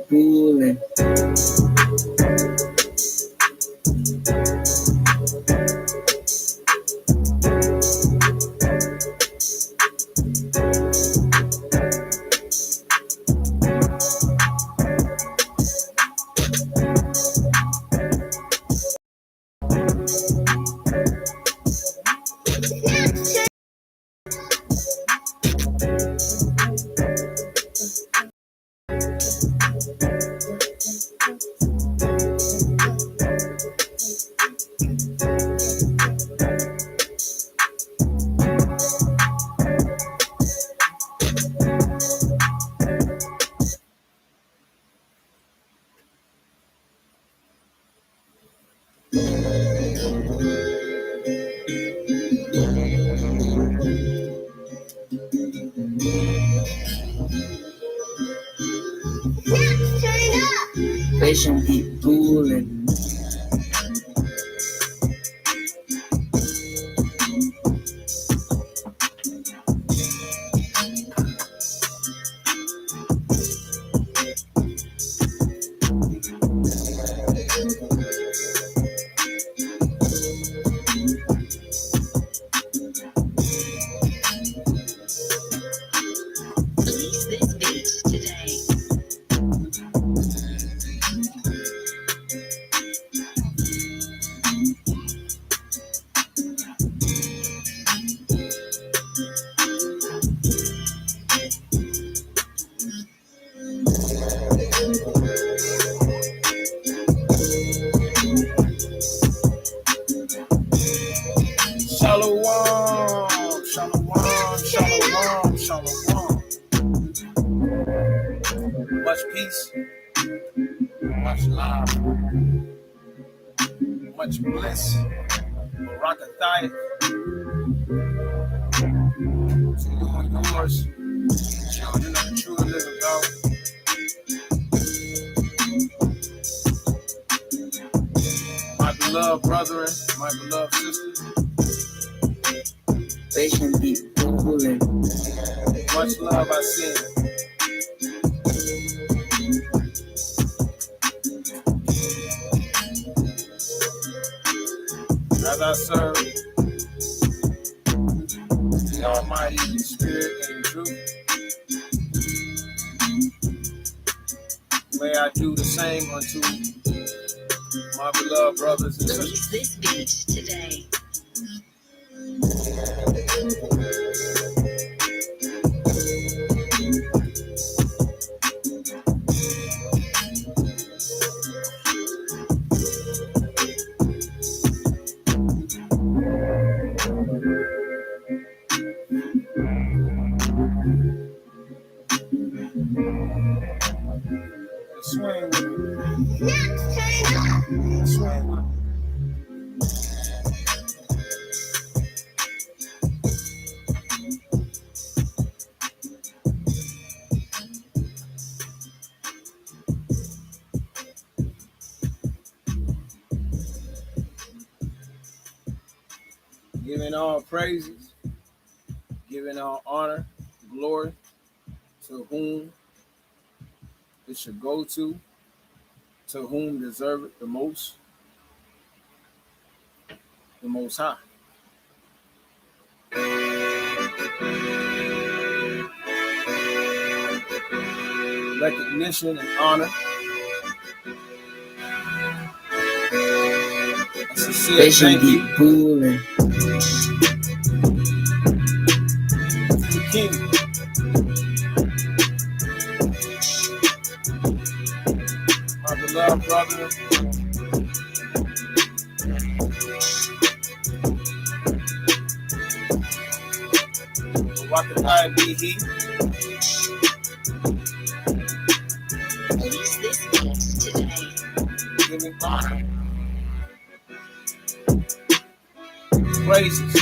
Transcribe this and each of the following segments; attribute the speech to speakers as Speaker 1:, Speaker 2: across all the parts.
Speaker 1: Cooling. Patient keep cooling.
Speaker 2: Release this beat today.
Speaker 3: Shalom, shalom, shalom, shalom. Much peace, much love, much bliss. Barakathai to you and yours, children of the true and living God. My beloved brethren, my beloved sisters,
Speaker 1: Patient keep cooling.
Speaker 3: much love I send. As I serve the Almighty in spirit and in truth, may I do the same unto my beloved brothers and
Speaker 2: Release
Speaker 3: sisters.
Speaker 2: this beat today.
Speaker 3: Swing with me. Swing with me. Giving all praises, giving all honor, glory to whom it should go to whom deserve it the most high. Recognition and honor. A sincere
Speaker 1: Patient
Speaker 3: thank you
Speaker 1: keep cooling.
Speaker 3: to the King. My beloved brother, Barakathai be he.
Speaker 2: Release this beat today.
Speaker 3: Giving honor, praises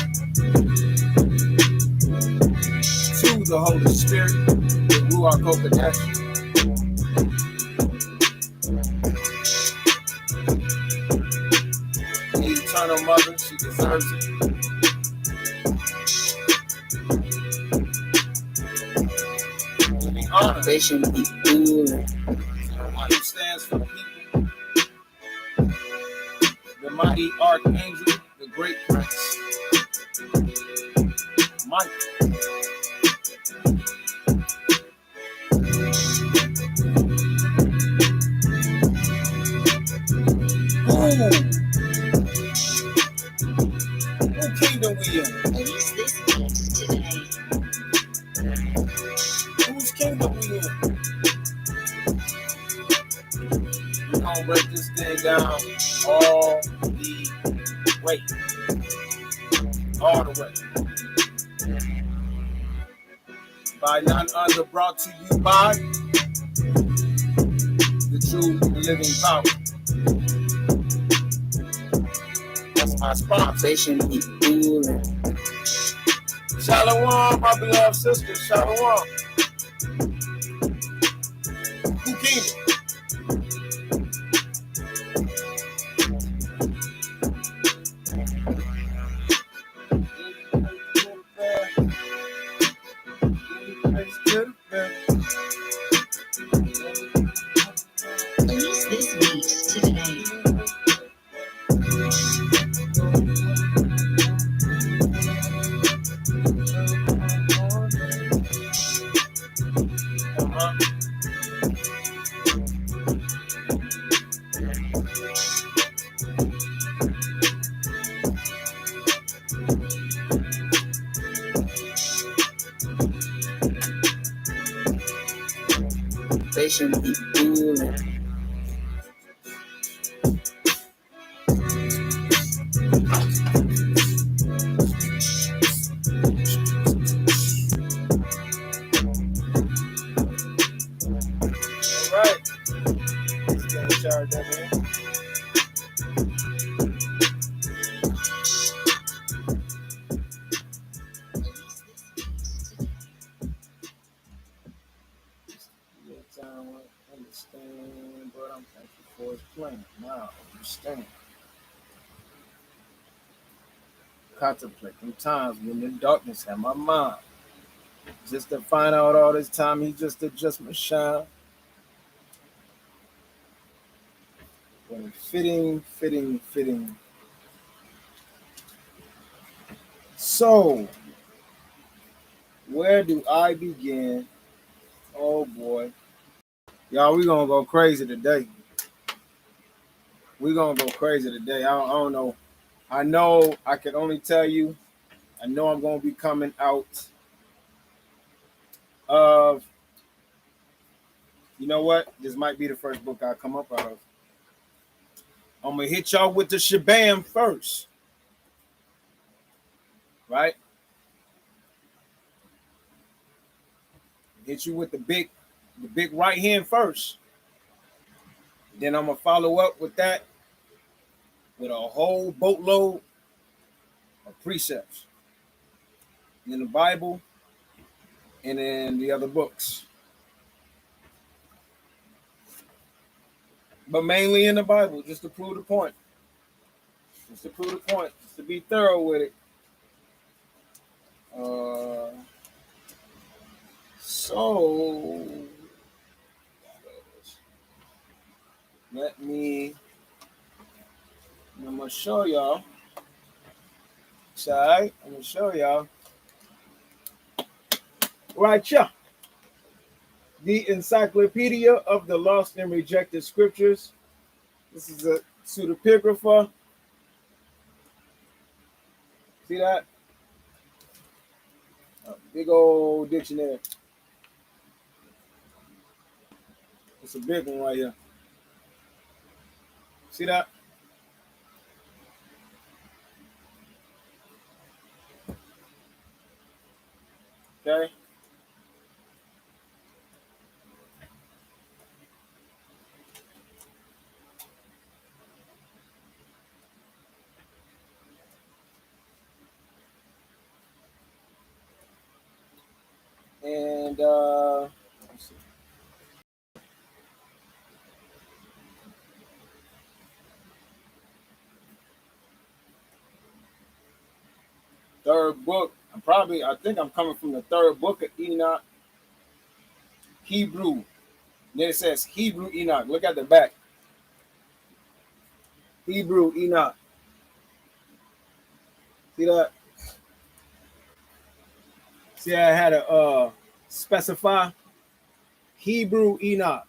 Speaker 3: to the Holy Spirit, the Ruach HaKodesh. maternal mother. She deserves it. To be honored.
Speaker 1: Salvation be ruling.
Speaker 3: The one who stands for people. The mighty archangel, the great prince. Michael. Who kingdom we in?
Speaker 2: Release this beat today.
Speaker 3: Whose kingdom we in? We're gonna break this thing down all the way. All the way. By none other, brought to you by the true living power. That's my sponsor.
Speaker 1: Salvation be ruling.
Speaker 3: Shalom, my beloved sister. Shalom. Who kingdom?
Speaker 2: Release this beat today.
Speaker 1: Salvation be ruling.
Speaker 3: All right. Let's get a shower down here. Understand, but I'm thankful for his plan. Now, understand. Contemplate them times when the darkness had my mind. Just to find out all this time, he just adjust my shine. When fitting. So, where do I begin? Oh boy. Y'all, we gonna go crazy today. I don't know. I know I can only tell you, I know I'm gonna be coming out of, you know what? This might be the first book I come up out of. I'm gonna hit y'all with the shabam first. Right? Hit you with the big right hand first. Then I'm gonna follow up with that with a whole boatload of precepts in the Bible and in the other books. But mainly in the Bible, just to prove the point. Just to be thorough with it. So I'm gonna show y'all. I'm gonna show y'all. Right here. The Encyclopedia of the Lost and Rejected Scriptures. This is a pseudepigrapha. See that? A big old dictionary. It's a big one right here. See that? Okay. And let's see. third book. I think I'm coming from the third book of Enoch, Hebrew. Then it says Hebrew Enoch. Look at the back. Hebrew Enoch. See that? See, I had to specify Hebrew Enoch.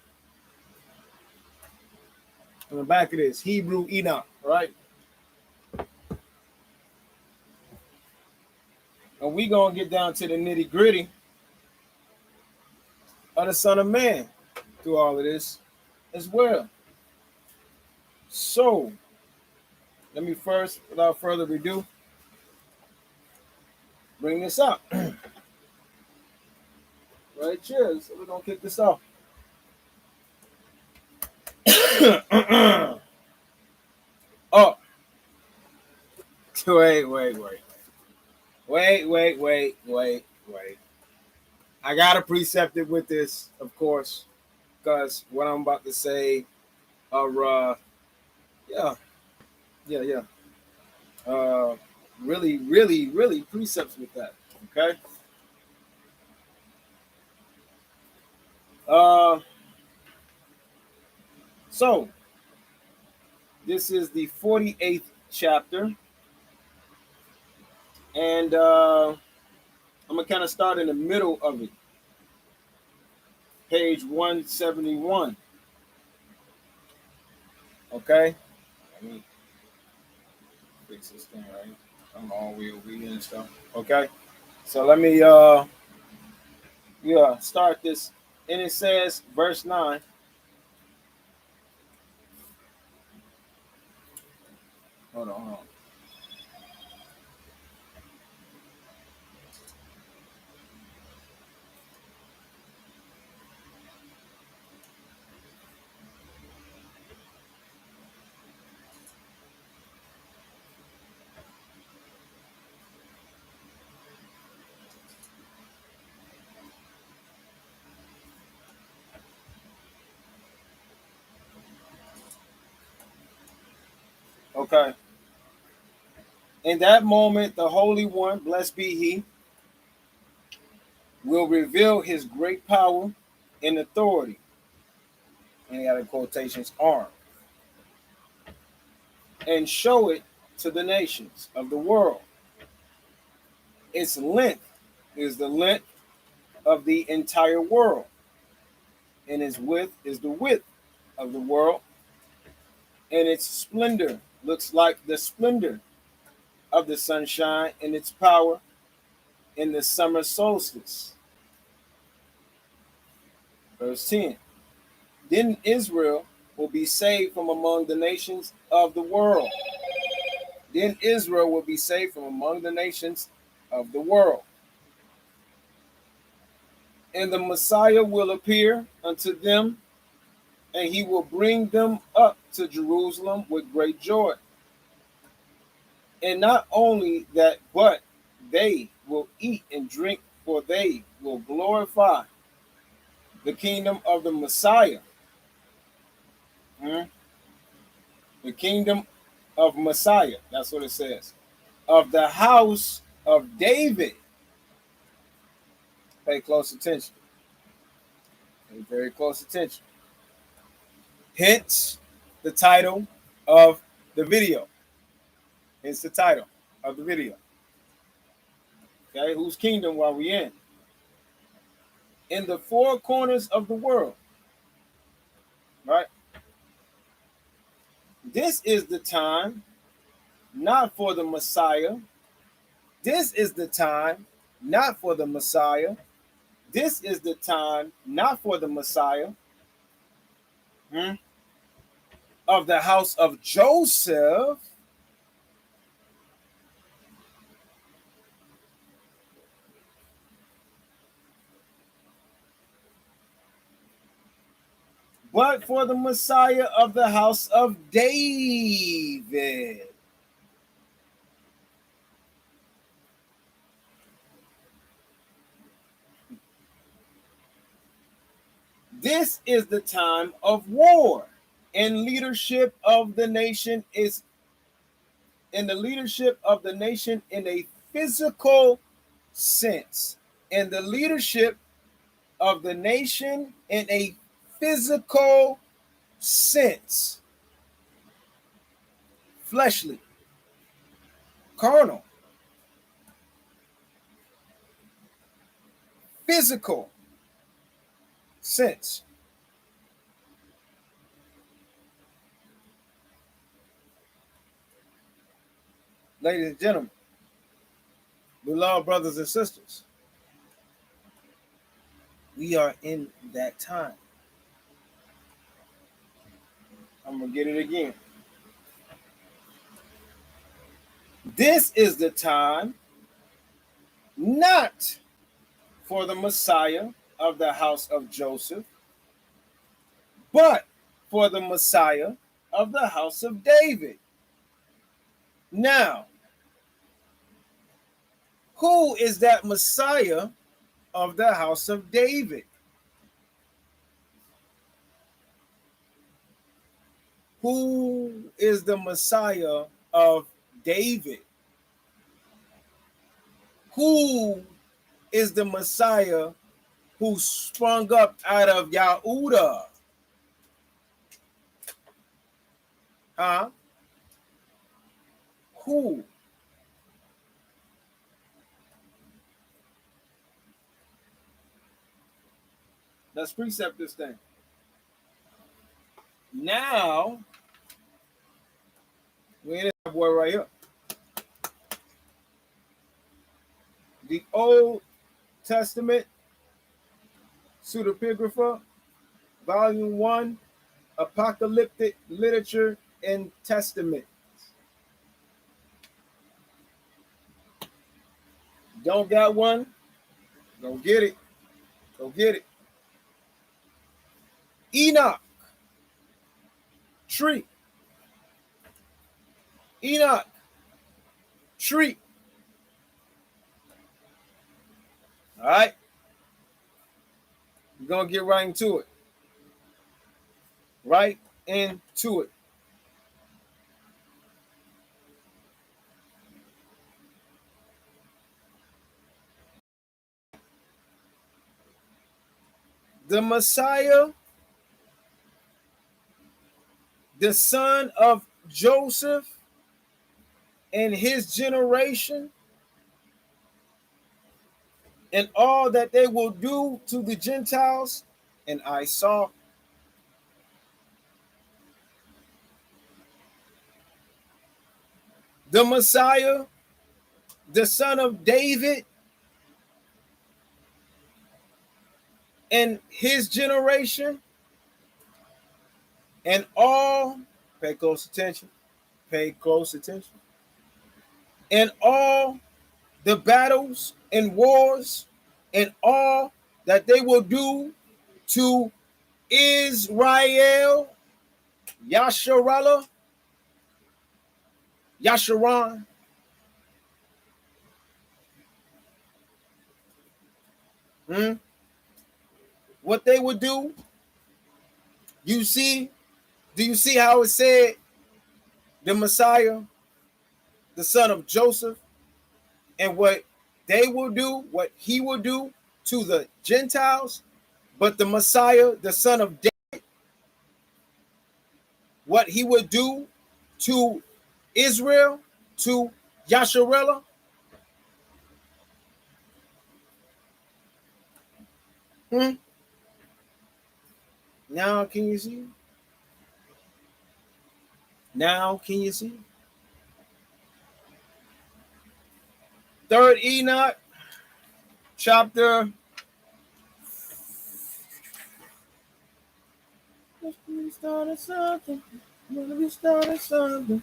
Speaker 3: On the back of this, Hebrew Enoch, right? And we gonna get down to the nitty gritty of the Son of Man through all of this as well. So, let me first, without further ado, bring this up. Right, cheers. So we're gonna kick this off. Oh, wait. I gotta precept it with this, of course, because what I'm about to say are really precepts with that. Okay. So this is the 48th chapter, and I'm gonna kind of start in the middle of it, page 171. Okay, let me fix this thing right. I'm all way over here and stuff. Okay, so let me start this, and it says verse 9. Hold on. Okay. In that moment, the Holy One, blessed be He, will reveal His great power and authority. Any other quotations, arm, and show it to the nations of the world. Its length is the length of the entire world, and its width is the width of the world, and its splendor looks like the splendor of the sunshine, and its power in the summer solstice. Verse 10. Then Israel will be saved from among the nations of the world. Then Israel will be saved from among the nations of the world. And the Messiah will appear unto them, and he will bring them up to Jerusalem with great joy. And not only that, but they will eat and drink, for they will glorify the kingdom of the Messiah. The kingdom of Messiah, that's what it says. Of the house of David. Pay close attention. Pay very close attention. Hence the title of the video. Hence the title of the video. Okay, whose kingdom are we in? In the four corners of the world. Right? This is the time not for the Messiah. This is the time not for the Messiah. This is the time not for the Messiah. Of the house of Joseph. But for the Messiah of the house of David. This is the time of war, and leadership of the nation is in the leadership of the nation in a physical sense, and the leadership of the nation in a physical sense, fleshly, carnal, physical sense. Ladies and gentlemen, beloved brothers and sisters, we are in that time. I'm going to get it again. This is the time not for the Messiah of the house of Joseph, but for the Messiah of the house of David. Now, who is that Messiah of the house of David? Who is the Messiah of David? Who is the Messiah who sprung up out of Yahudah? Huh? Who? Let's precept this thing. Now, we in this boy right here. The Old Testament Pseudepigrapha, Volume 1, Apocalyptic Literature and Testament. Don't got one? Go get it. Go get it. Enoch. Tree. Enoch. Tree. All right. We're going to get right into it. Right into it. The Messiah, the son of Joseph and his generation, and all that they will do to the Gentiles. And I saw the Messiah, the son of David, and his generation, and all, pay close attention, and all the battles and wars and all that they will do to Israel, Yasharallah, Yasharon, what they would do. Do you see how it said the Messiah, the son of Joseph, and what they will do, what he will do to the Gentiles, but the Messiah, the son of David, what he would do to Israel, to Yasharallah? Now can you see? Now can you see? Third Enoch, chapter. We started something. We started something.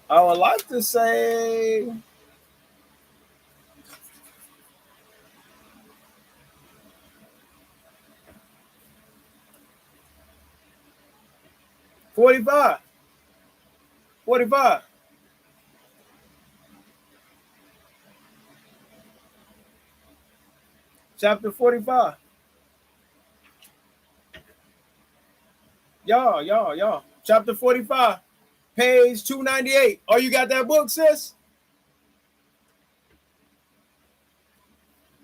Speaker 3: I would like to say 45. Chapter 45. Y'all. Chapter 45. page 298. Oh, you got that book, sis?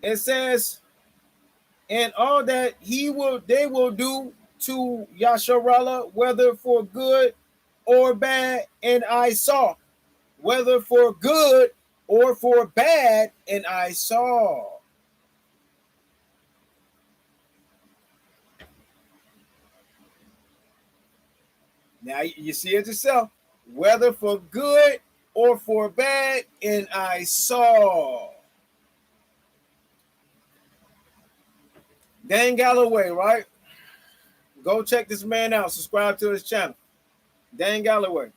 Speaker 3: It says, and all that they will do to Yasharallah, whether for good or bad, and I saw. Whether for good or for bad, and I saw. Now you see it yourself. Whether for good or for bad, and I saw. Dan Galloway, right? Go check this man out. Subscribe to his channel. Dan Galloway.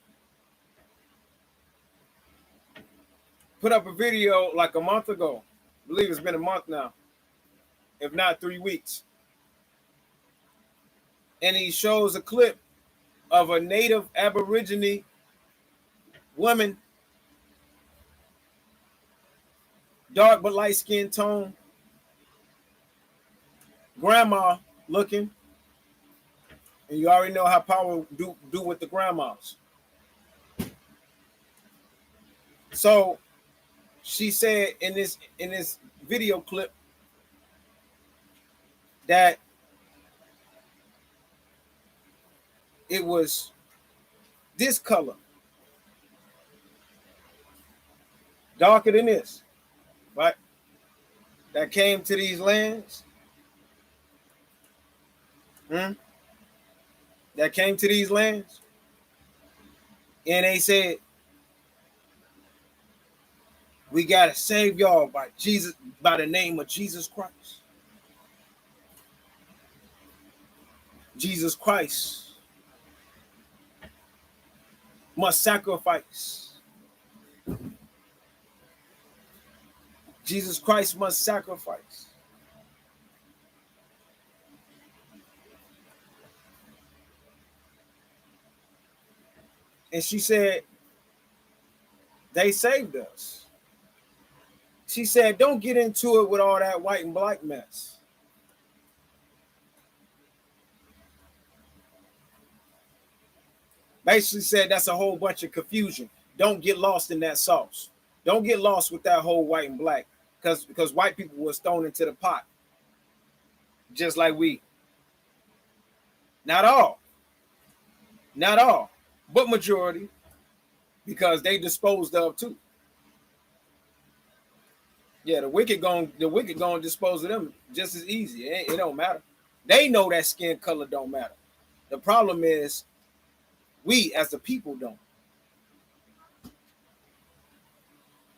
Speaker 3: Put up a video like a month ago. I believe it's been a month now. If not 3 weeks. And he shows a clip of a native Aborigine woman, dark but light skin tone, grandma looking, and you already know how power do with the grandmas. So she said in this video clip that it was this color, darker than this, right? That came to these lands. That came to these lands. And they said, we gotta save y'all by the name of Jesus Christ. Jesus Christ must sacrifice. Jesus Christ must sacrifice. And she said, they saved us. She said, don't get into it with all that white and black mess. Basically said that's a whole bunch of confusion. Don't get lost in that sauce. Don't get lost with that whole white and black, because white people was thrown into the pot, just like we. Not all, but majority, because they disposed of too. Yeah, the wicked gonna dispose of them just as easy. It don't matter. They know that skin color don't matter. The problem is we as the people don't.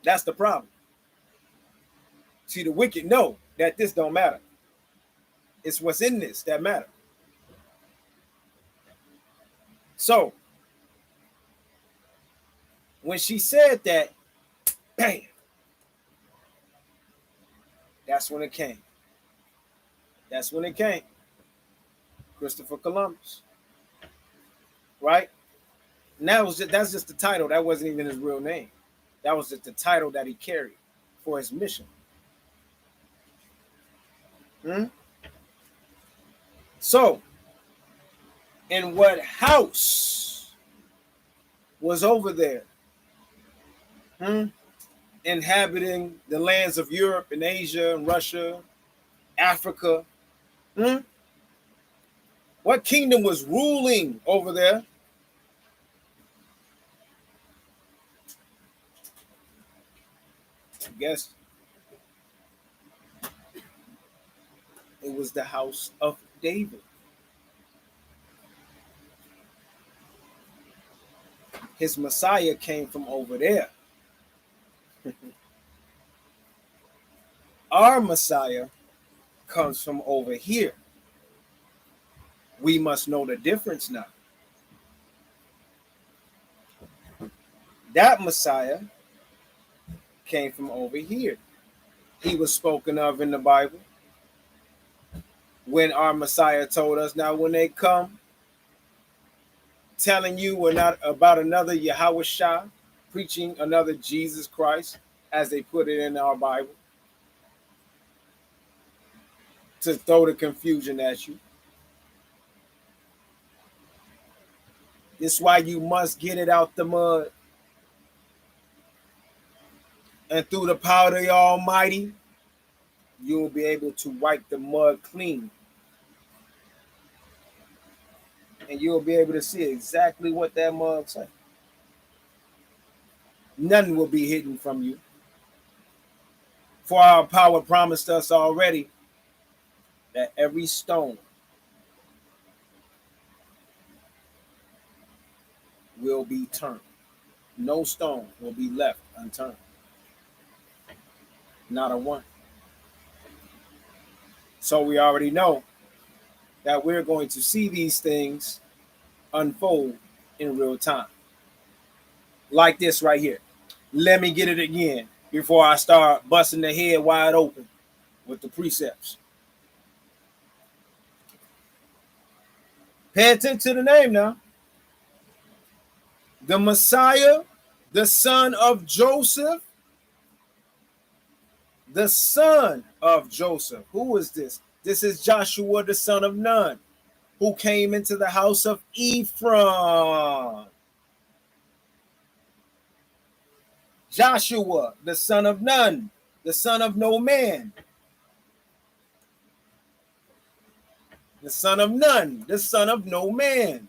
Speaker 3: That's the problem. See, the wicked know that this don't matter. It's what's in this that matter. So when she said that, bam, that's when it came. That's when it came. Christopher Columbus. Right? And that's just the title. That wasn't even his real name. That was just the title that he carried for his mission. So, in what house was over there, inhabiting the lands of Europe and Asia and Russia, Africa? What kingdom was ruling over there? I guess it was the house of David. His Messiah came from over there. Our Messiah comes from over here. We must know the difference now. That Messiah came from over here. He was spoken of in the Bible. When our Messiah told us, now when they come telling you we're not about another Yahweh Shah, preaching another Jesus Christ, as they put it in our Bible, to throw the confusion at you. This is why you must get it out the mud. And through the power of the Almighty, you'll be able to wipe the mud clean. And you'll be able to see exactly what that mud says. Nothing will be hidden from you. For our power promised us already that every stone will be turned. No stone will be left unturned. Not a one. So we already know that we're going to see these things unfold in real time. Like this right here. Let me get it again before I start busting the head wide open with the precepts. Pay attention to the name now. The Messiah, the son of Joseph. The son of Joseph. Who is this? This is Joshua, the son of Nun, who came into the house of Ephraim. Joshua, the son of Nun, the son of no man. The son of Nun, the son of no man.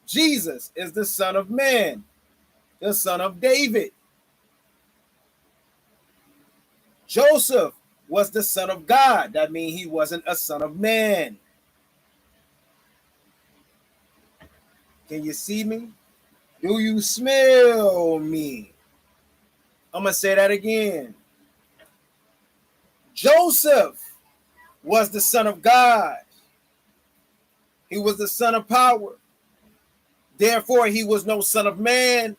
Speaker 3: Jesus is the son of man, the son of David. Joseph was the son of God. That means he wasn't a son of man. Can you see me? Do you smell me? I'm going to say that again. Joseph was the son of God. He was the son of power. Therefore, he was no son of man.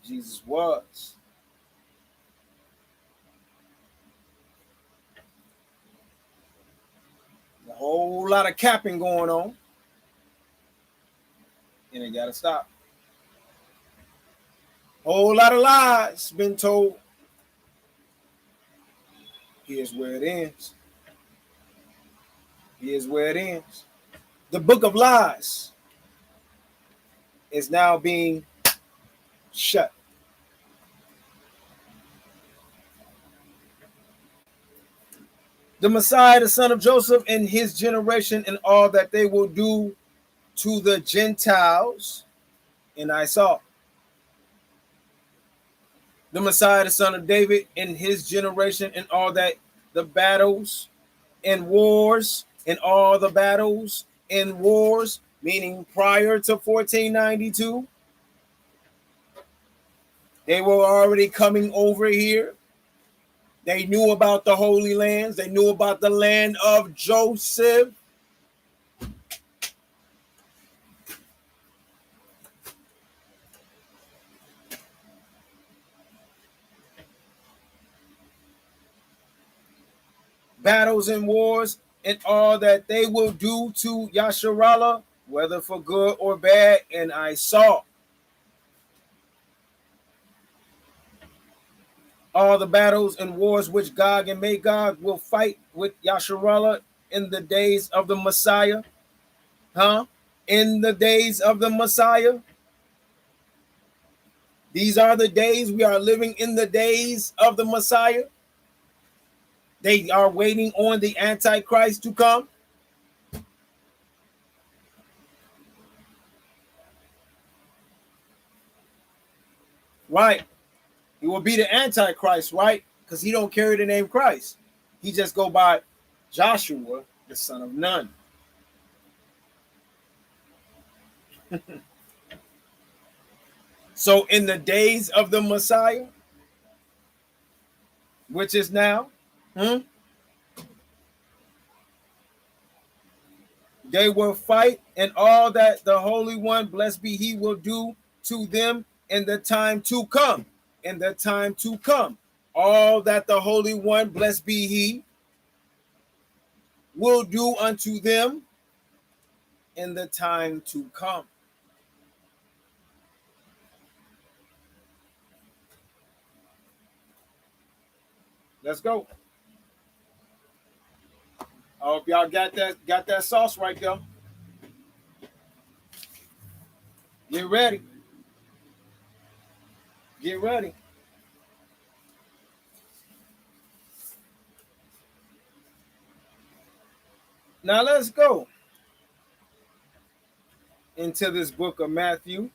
Speaker 3: Jesus was. A whole lot of capping going on. And it got to stop. Whole lot of lies been told. Here's where it ends. Here's where it ends. The book of lies is now being shut. The Messiah, the son of Joseph, and his generation, and all that they will do to the Gentiles, and I saw. The Messiah, the son of David, and his generation, and all that the battles and wars, and all the battles and wars, meaning prior to 1492, they were already coming over here. They knew about the Holy Lands. They knew about the land of Joseph. Battles and wars and all that they will do to Yasharallah, whether for good or bad, and I saw. All the battles and wars which Gog and Magog will fight with Yasharallah in the days of the Messiah. In the days of the Messiah. These are the days we are living in, the days of the Messiah. They are waiting on the Antichrist to come. Right. He will be the Antichrist, right? Because he don't carry the name Christ. He just go by Joshua, the son of Nun. So in the days of the Messiah, which is now, they will fight, and all that the Holy One, blessed be he, will do to them in the time to come. In the time to come. All that the Holy One, blessed be he, will do unto them in the time to come. Let's go. I hope y'all got that sauce right there. Get ready. Get ready. Now let's go into this book of Matthew.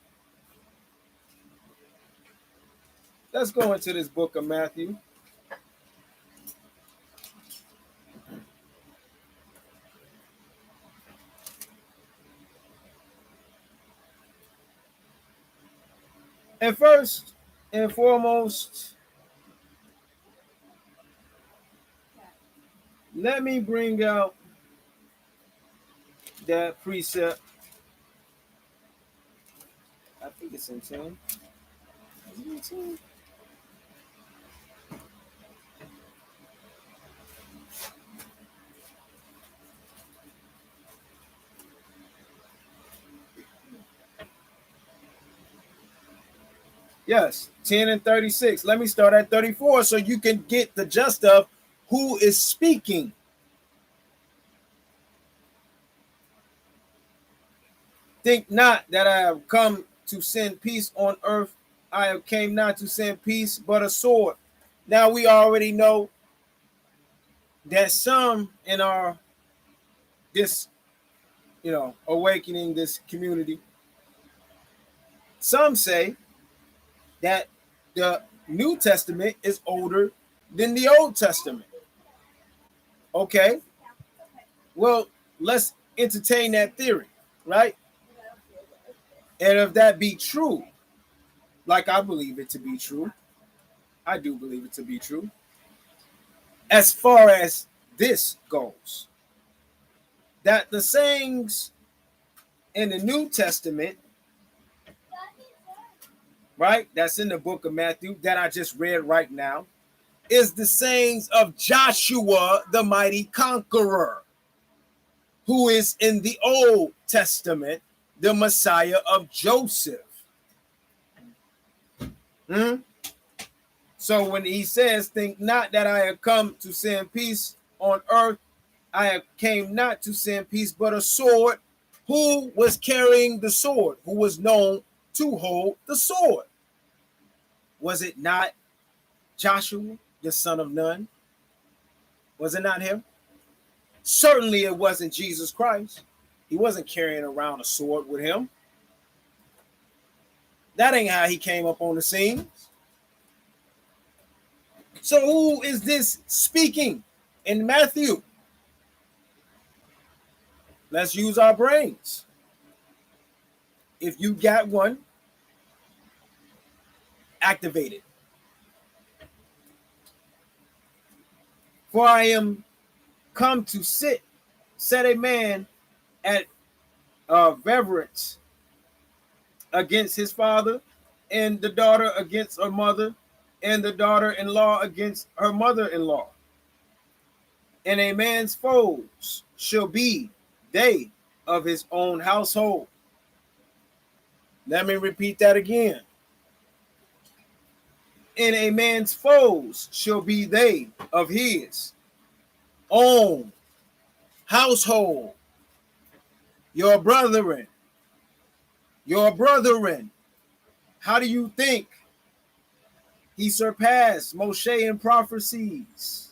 Speaker 3: Let's go into this book of Matthew. And first and foremost, let me bring out that precept. I think it's in 10. Is it in 10? Yes, 10 and 36. Let me start at 34 so you can get the gist of who is speaking. Think not that I have come to send peace on earth. I came not to send peace, but a sword. Now we already know that some in our awakening, this community, some say that the New Testament is older than the Old Testament. Okay, well, let's entertain that theory, right? And if that be true, like I believe it to be true, I do believe it to be true. As far as this goes, that the sayings in the New Testament, right, that's in the book of Matthew that I just read right now, is the sayings of Joshua, the mighty conqueror, who is in the Old Testament, the Messiah of Joseph. So when he says, think not that I have come to send peace on earth, I have came not to send peace, but a sword. Who was carrying the sword? Who was known to hold the sword? Was it not Joshua, the son of Nun? Was it not him? Certainly it wasn't Jesus Christ. He wasn't carrying around a sword with him. That ain't how he came up on the scene. So who is this speaking in Matthew? Let's use our brains. If you got one, activate it. For I am come to set a man at reverence against his father, and the daughter against her mother, and the daughter-in-law against her mother-in-law. And a man's foes shall be they of his own household. Let me repeat that again. And a man's foes shall be they of his own household. Your brethren. How do you think he surpassed Moshe in prophecies?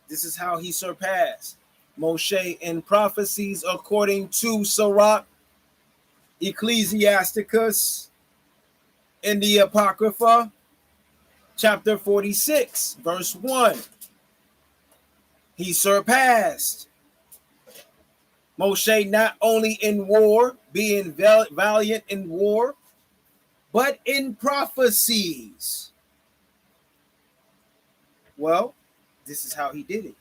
Speaker 3: This is how he surpassed Moshe in prophecies according to Sirach, Ecclesiasticus, in the Apocrypha, chapter 46, verse 1. He surpassed Moshe not only in war, being valiant in war, but in prophecies. Well, this is how he did it.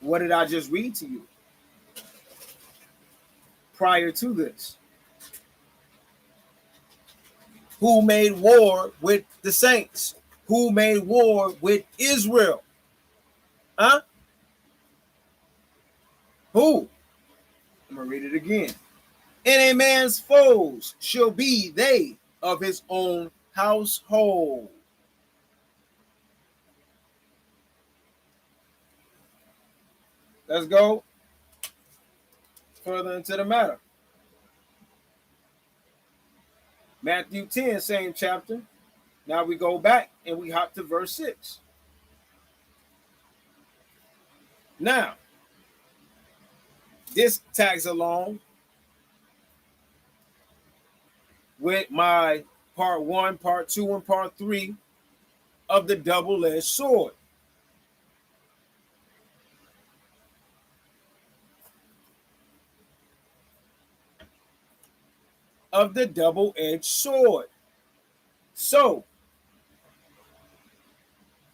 Speaker 3: What did I just read to you? Prior to this, who made war with the saints? Who made war with Israel? Huh? Who? I'm going to read it again. And a man's foes shall be they of his own household. Let's go further into the matter. Matthew 10, same chapter. Now we go back and we hop to verse 6. Now, this tags along with my part 1, part 2, and part 3 of the double-edged sword. Of the double-edged sword. So,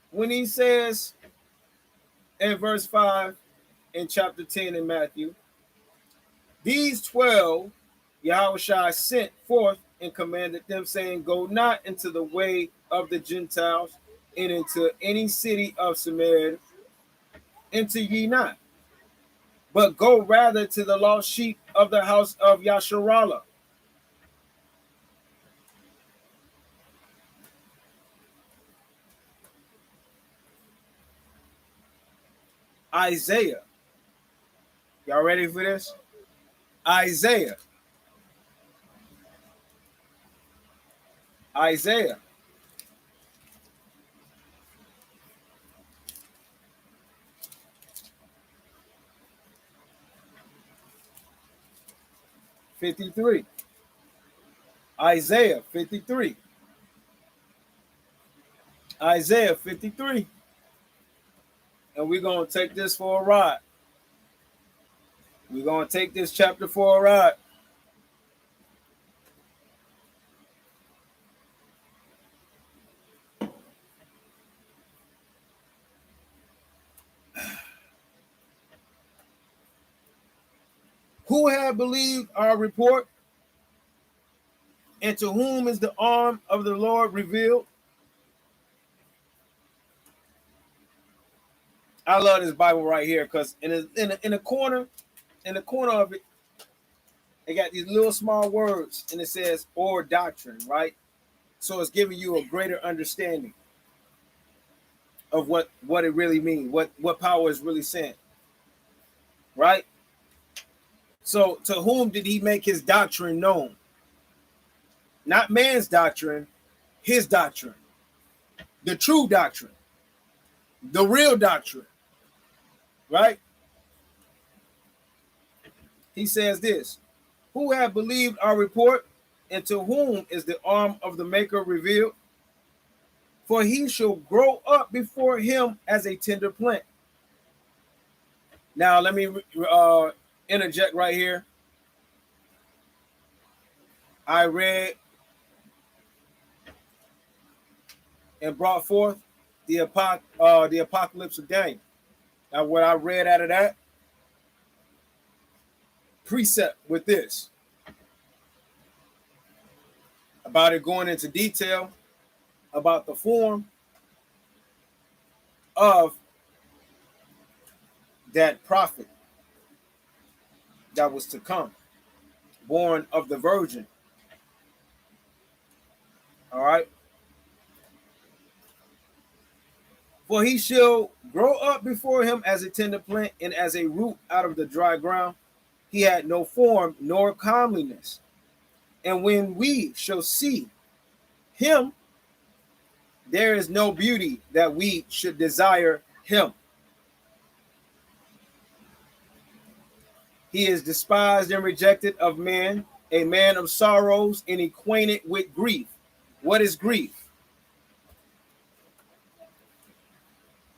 Speaker 3: when he says in verse 5 in chapter 10 in Matthew, these 12 Yahushua sent forth and commanded them, saying, go not into the way of the Gentiles, and into any city of Samaria, enter ye not, but go rather to the lost sheep of the house of Yasharallah. Isaiah. Y'all ready for this? Isaiah. Isaiah. (53). Isaiah 53. Isaiah 53. And we're going to take this for a ride. We're going to take this chapter for a ride. Who have believed our report? And to whom is the arm of the Lord revealed? I love this Bible right here because in the corner of it, they got these little small words and it says or doctrine, right? So it's giving you a greater understanding of what it really means, what power is really sent, right? So to whom did he make his doctrine known? Not man's doctrine, his doctrine, the true doctrine, the real doctrine, right? He says this, who have believed our report, and to whom is the arm of the maker revealed? For he shall grow up before him as a tender plant. Now let me interject right here. I read and brought forth the apocalypse of Daniel. Now, what I read out of that precept with this about it going into detail about the form of that prophet that was to come, born of the virgin. All right. For he shall grow up before him as a tender plant and as a root out of the dry ground. He had no form nor comeliness. And when we shall see him, there is no beauty that we should desire him. He is despised and rejected of men, a man of sorrows and acquainted with grief. What is grief?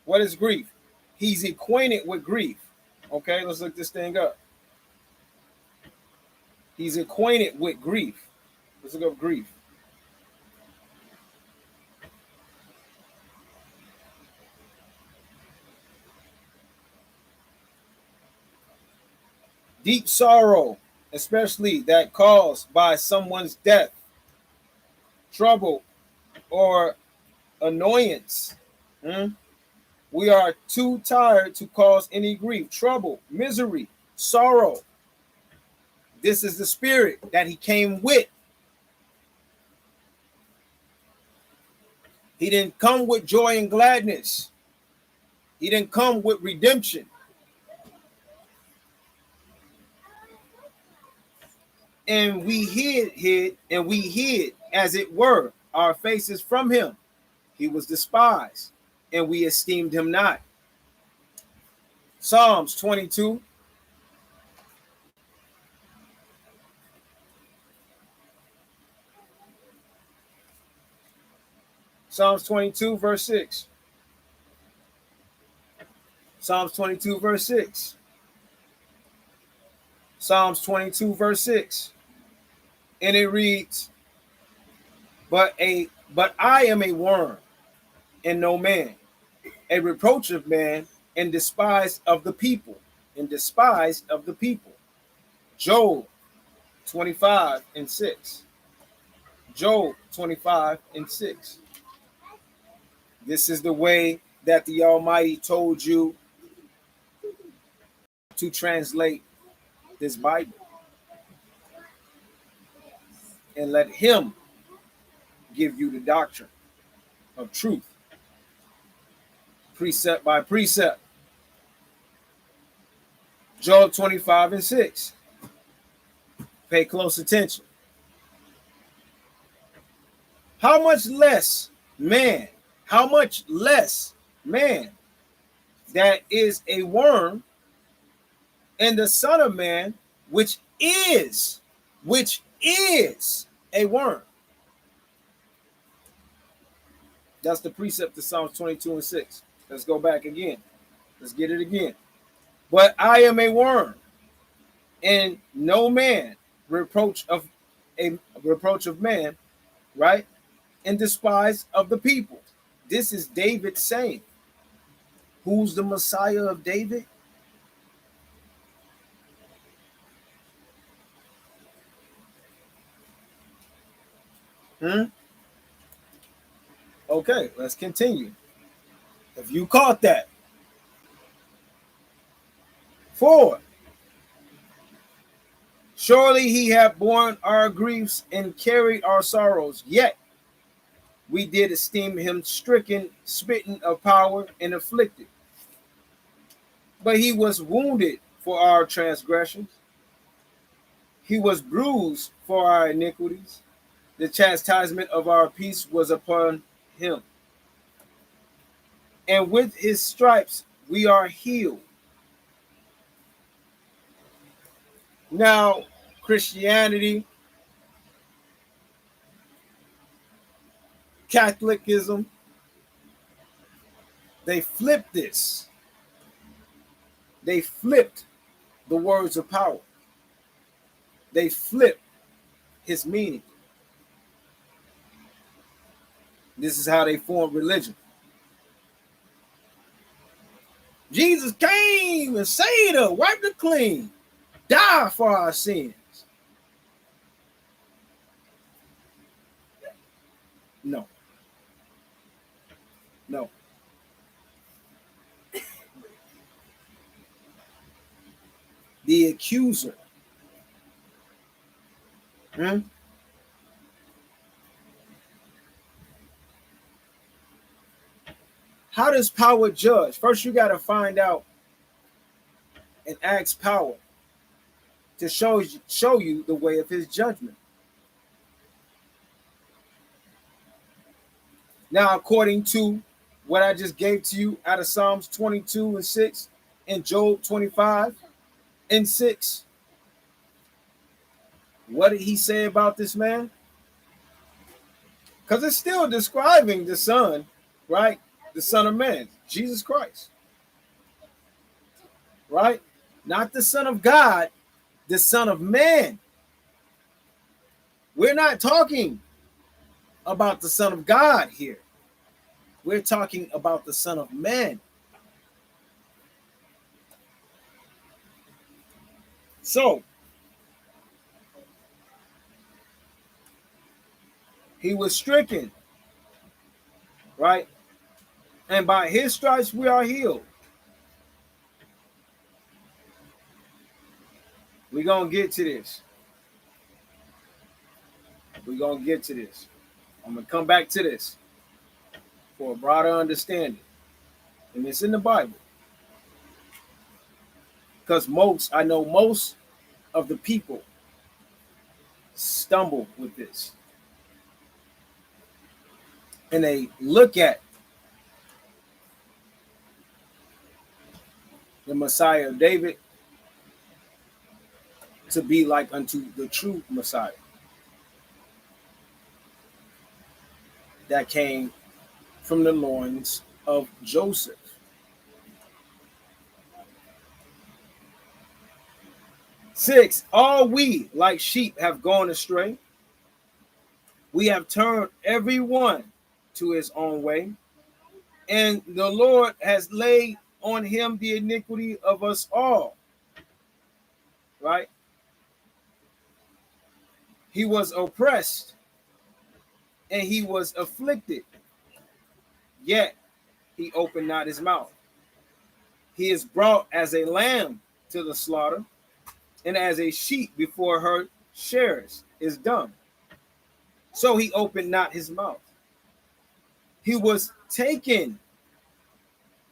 Speaker 3: What is grief? He's acquainted with grief. Okay, let's look this thing up. He's acquainted with grief. Let's look up grief. Deep sorrow, especially that caused by someone's death, trouble, or annoyance. We are too tired to cause any grief, trouble, misery, sorrow. This is the spirit that he came with. He didn't come with joy and gladness. He didn't come with redemption. And we hid, as it were, our faces from him. He was despised, and we esteemed him not. Psalms 22. Psalms 22, verse 6. Psalms 22, verse 6. Psalms 22, verse 6. And it reads, But I am a worm, and no man, a reproach of man, and despised of the people, and despised of the people. Job 25 and 6. Job 25 and 6. This is the way that the Almighty told you to translate this Bible. And let him give you the doctrine of truth, precept by precept. Job 25 and 6. Pay close attention. How much less man that is a worm, and the Son of Man, which is a worm. That's the precept of Psalms 22 and 6. Let's go back again. Let's get it again. But I am a worm, and no man, reproach of man, right? And despise of the people. This is David saying. Who's the Messiah of David? Okay, let's continue. If you caught that. 4. Surely he hath borne our griefs and carried our sorrows, yet we did esteem him stricken, smitten of power, and afflicted. But he was wounded for our transgressions. He was bruised for our iniquities. The chastisement of our peace was upon him. And with his stripes we are healed. Now, Christianity, Catholicism, they flipped this. They flipped the words of power. They flipped his meaning. This is how they formed religion. Jesus came and saved us, wiped it clean, died for our sins. No. No. The accuser. How does power judge? First, you got to find out and ask power to show you the way of his judgment. Now, according to what I just gave to you out of Psalms 22 and 6 and Job 25 and 6, what did he say about this man? Because it's still describing the Son, right? The Son of Man, Jesus Christ. Right? Not the Son of God, the Son of Man. We're not talking about the Son of God here. We're talking about the Son of Man. So, he was stricken, right? And by his stripes we are healed. We're going to get to this. We're going to get to this. I'm going to come back to this for a broader understanding. And it's in the Bible. Because I know most of the people stumble with this. And they look at the Messiah of David to be like unto the true Messiah that came from the loins of Joseph. Six, all we like sheep have gone astray. We have turned every one to his own way, and the Lord has laid on him the iniquity of us all. Right? He was oppressed and he was afflicted, yet he opened not his mouth. He is brought as a lamb to the slaughter, and as a sheep before her shearers is dumb. So he opened not his mouth. He was taken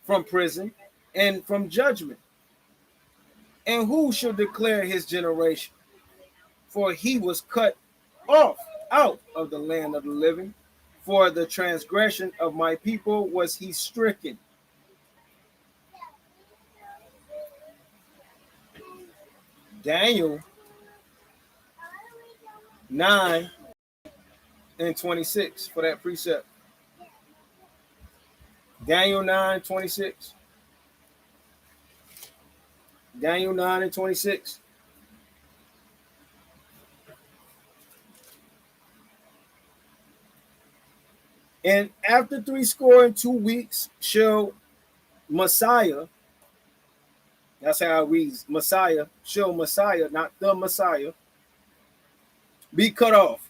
Speaker 3: from prison and from judgment. And who shall declare his generation? For he was cut off out of the land of the living. For the transgression of my people was he stricken. Daniel 9 and 26 for that precept. Daniel 9:26. Daniel 9 and 26. And after 62 weeks shall Messiah, that's how it reads, Messiah, shall Messiah, not the Messiah, be cut off,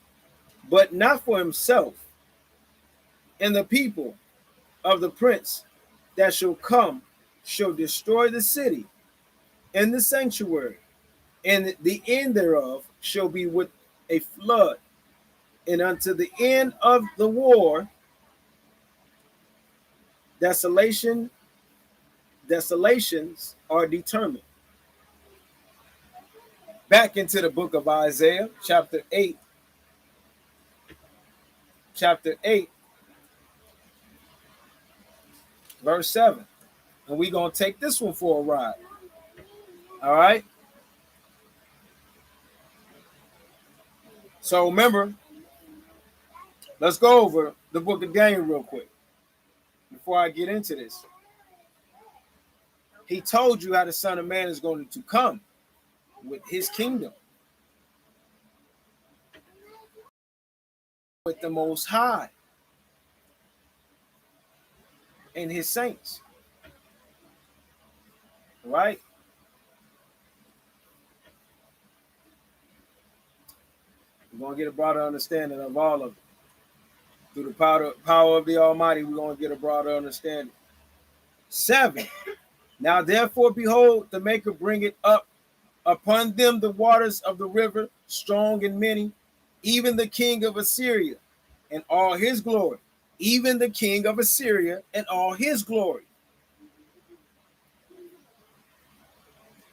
Speaker 3: but not for himself, and the people of the prince that shall come shall destroy the city and the sanctuary, and the end thereof shall be with a flood, and unto the end of the war desolations are determined. Back into the book of Isaiah, chapter 8, verse 7. And we're going to take this one for a ride. All right. So remember, let's go over the book of Daniel real quick before I get into this. He told you how the Son of Man is going to come with his kingdom, with the Most High and his saints. Right? We're going to get a broader understanding of all of it. Through the power of the Almighty, we're going to get a broader understanding. 7. Now therefore, behold, the Maker bringeth up upon them the waters of the river, strong and many, even the king of Assyria and all his glory, even the king of Assyria and all his glory.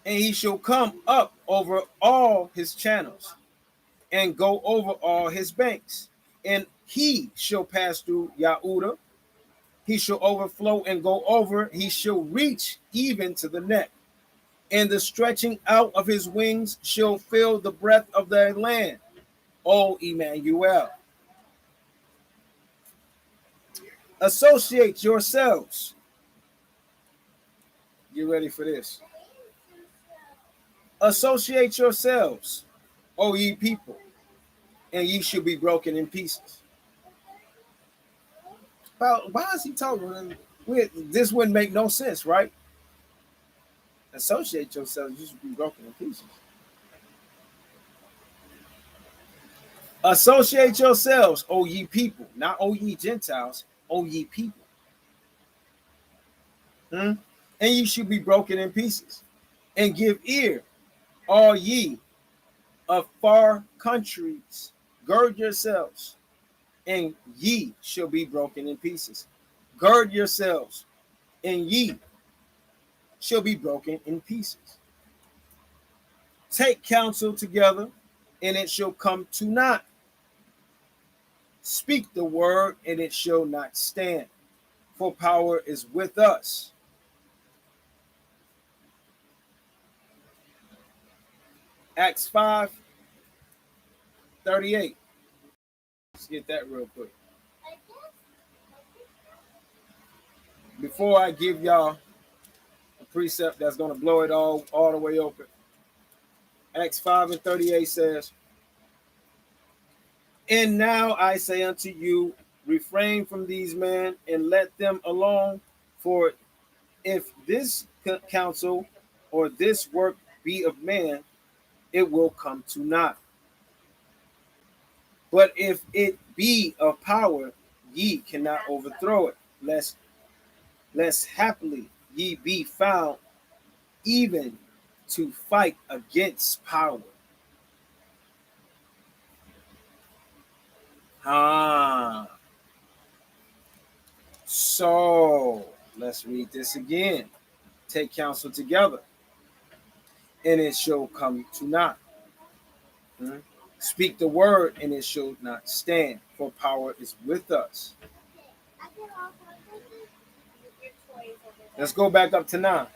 Speaker 3: And he shall come up over all his channels and go over all his banks. And he shall pass through Yahuda. He shall overflow and go over. He shall reach even to the neck. And the stretching out of his wings shall fill the breadth of their land. O Emmanuel. Associate yourselves. Get ready for this. Associate yourselves, O ye people, and ye shall be broken in pieces. Well, why is he talking? This wouldn't make no sense, right? Associate yourselves, you should be broken in pieces. Associate yourselves, O ye people, not O ye Gentiles, O ye people. And ye should be broken in pieces. And give ear, all ye of far countries, gird yourselves, and ye shall be broken in pieces. Gird yourselves, and ye shall be broken in pieces. Take counsel together, and it shall come to naught. Speak the word, and it shall not stand, for power is with us. Acts 5:38. Let's get that real quick. Before I give y'all a precept that's going to blow it all the way open. Acts 5:38 says, and now I say unto you, refrain from these men and let them alone, for if this counsel or this work be of man, it will come to naught. But if it be of power, ye cannot overthrow it, lest happily ye be found even to fight against power. So let's read this again. Take counsel together, and it shall come to naught. Speak the word, and it shall not stand, for power is with us. Let's go back up to 9.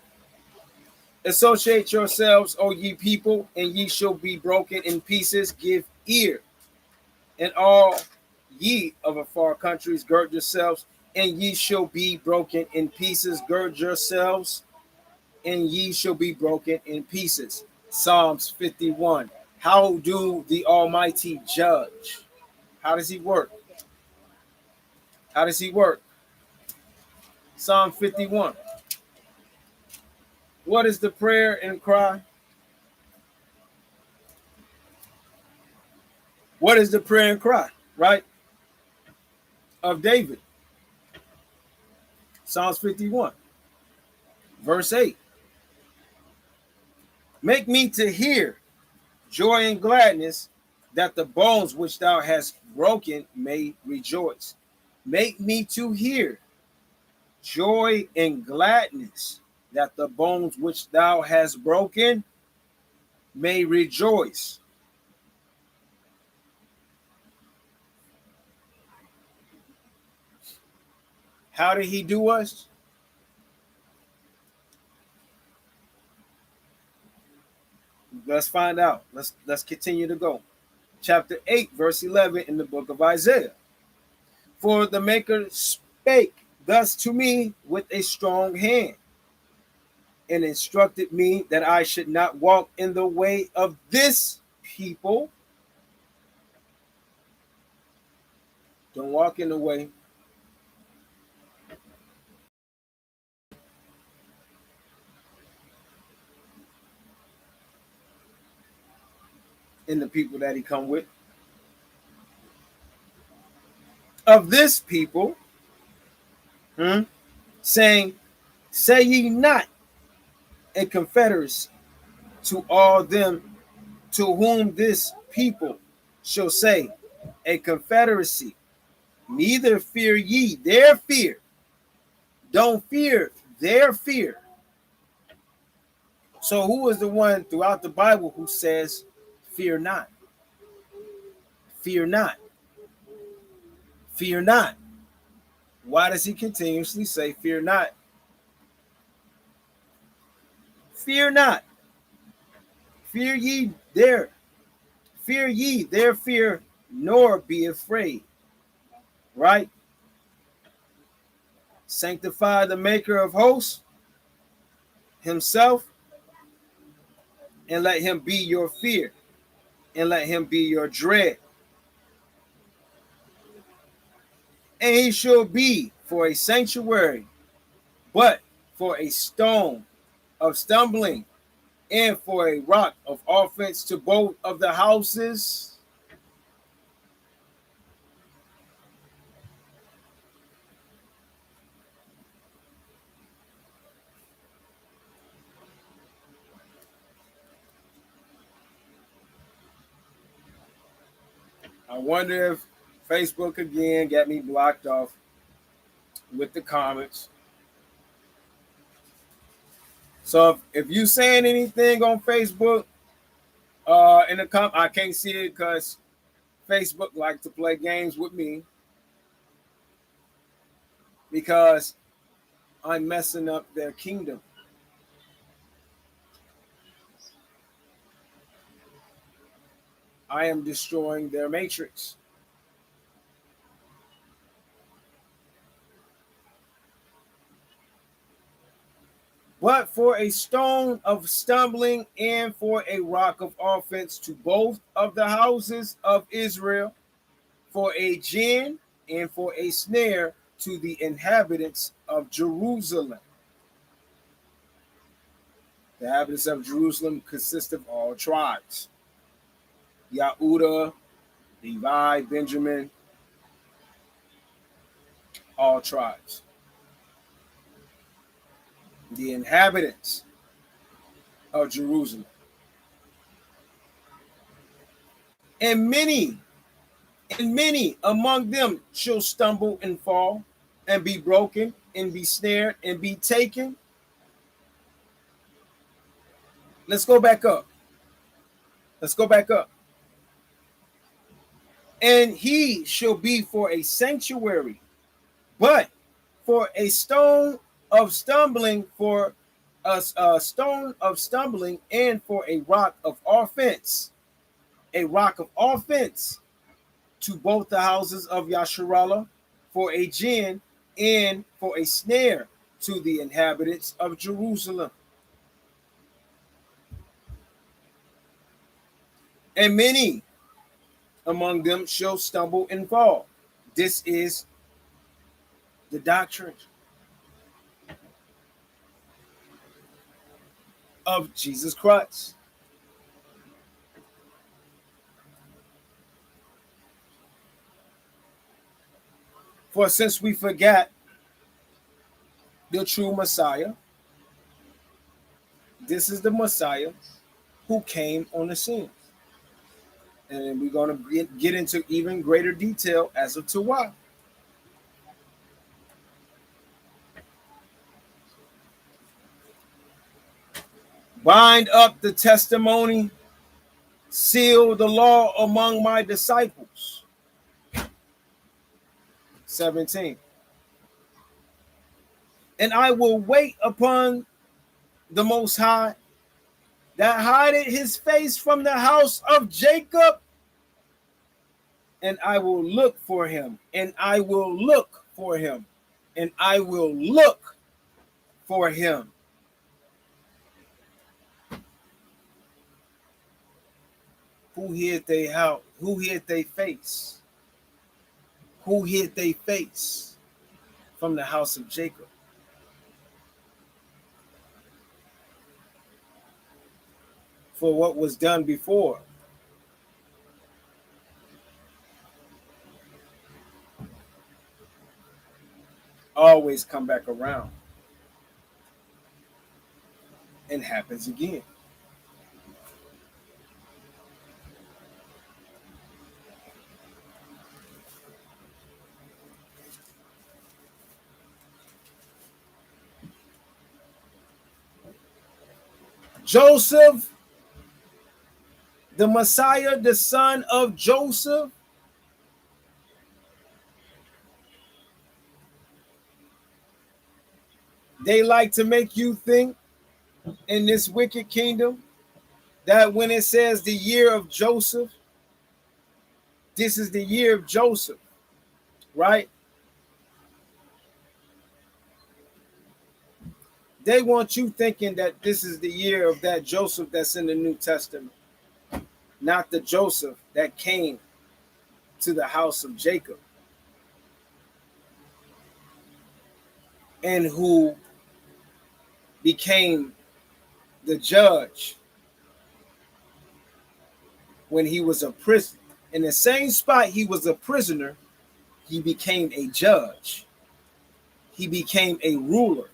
Speaker 3: Associate yourselves, O ye people, and ye shall be broken in pieces. Give ear, and all ye of a far countries, gird yourselves, and ye shall be broken in pieces. Gird yourselves, and ye shall be broken in pieces. Psalms 51. How do the Almighty judge? How does he work? How does he work? Psalm 51. What is the prayer and cry? What is the prayer and cry, right? Of David. Psalms 51, verse 8. Make me to hear joy and gladness, that the bones which thou hast broken may rejoice. Make me to hear joy and gladness, that the bones which thou hast broken may rejoice. How did he do us? Let's find out. Let's continue to go. Chapter 8, verse 11 in the book of Isaiah. For the Maker spake thus to me with a strong hand, and instructed me that I should not walk in the way of this people. Don't walk in the way in the people that he come with. Of this people, saying, say ye not a confederacy to all them to whom this people shall say a confederacy, neither fear ye their fear. Don't fear their fear. So who is the one throughout the Bible who says, fear not? Fear not. Fear not. Why does he continuously say, fear not? Fear not. Fear ye their fear, nor be afraid. Right? Sanctify the Maker of hosts himself, and let him be your fear, and let him be your dread. And he shall be for a sanctuary, but for a stone of stumbling, and for a rock of offense to both of the houses. I wonder if Facebook again got me blocked off with the comments. So if you saying anything on Facebook, In the I can't see it because Facebook like to play games with me because I'm messing up their kingdom. I am destroying their matrix. But for a stone of stumbling and for a rock of offense to both of the houses of Israel, for a gin and for a snare to the inhabitants of Jerusalem. The inhabitants of Jerusalem consist of all tribes: Yehuda, Levi, Benjamin, all tribes. The inhabitants of Jerusalem. And many among them shall stumble and fall, and be broken, and be snared, and be taken. Let's go back up. Let's go back up. And he shall be for a sanctuary, but for a stone of stumbling, for a stone of stumbling, and for a rock of offense. A rock of offense to both the houses of Yasharallah, for a gin and for a snare to the inhabitants of Jerusalem. And many among them shall stumble and fall. This is the doctrine of Jesus Christ. For since we forget the true Messiah, this is the Messiah who came on the scene. And we're going to get into even greater detail as to why. Bind up the testimony, seal the law among my disciples. 17. And I will wait upon the Most High, that hideth his face from the house of Jacob, and I will look for him, and I will look for him, and I will look for him. Who hid they out? Who hid they face? Who hid they face from the house of Jacob? For what was done before. Always come back around and happens again. Joseph, the Messiah, the son of Joseph, they like to make you think in this wicked kingdom that when it says the year of Joseph, this is the year of Joseph, right? They want you thinking that this is the year of that Joseph that's in the New Testament, not the Joseph that came to the house of Jacob and who became the judge when he was a prisoner. In the same spot he was a prisoner, he became a judge. He became a ruler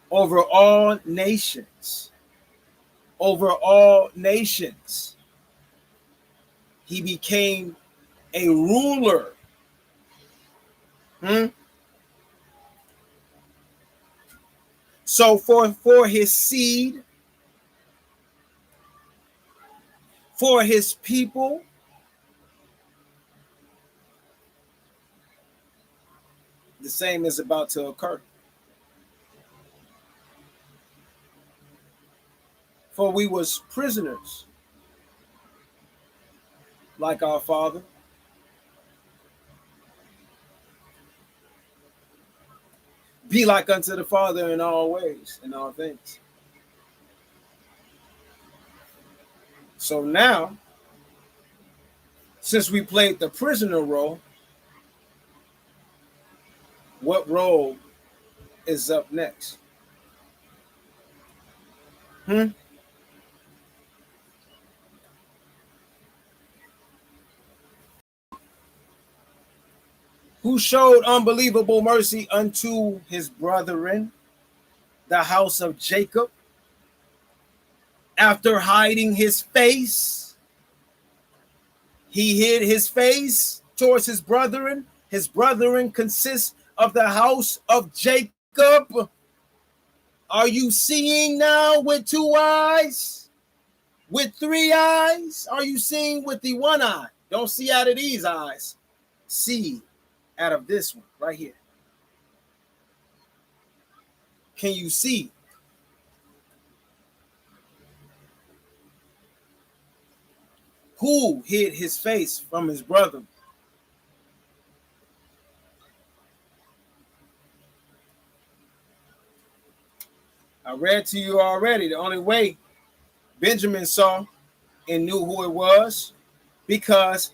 Speaker 3: over all nations. Over all nations. He became a ruler. So for his seed for his people, the same is about to occur. For we was prisoners, like our father. Be like unto the Father in all ways, in all things. So now, since we played the prisoner role, what role is up next? Who showed unbelievable mercy unto his brethren, the house of Jacob, after hiding his face. He hid his face towards his brethren. His brethren consist of the house of Jacob. Are you seeing now with 2 eyes? With 3 eyes? Are you seeing with the 1 eye? Don't see out of these eyes. See out of this one right here. Can you see? Who hid his face from his brother? I read to you already. The only way Benjamin saw and knew who it was, because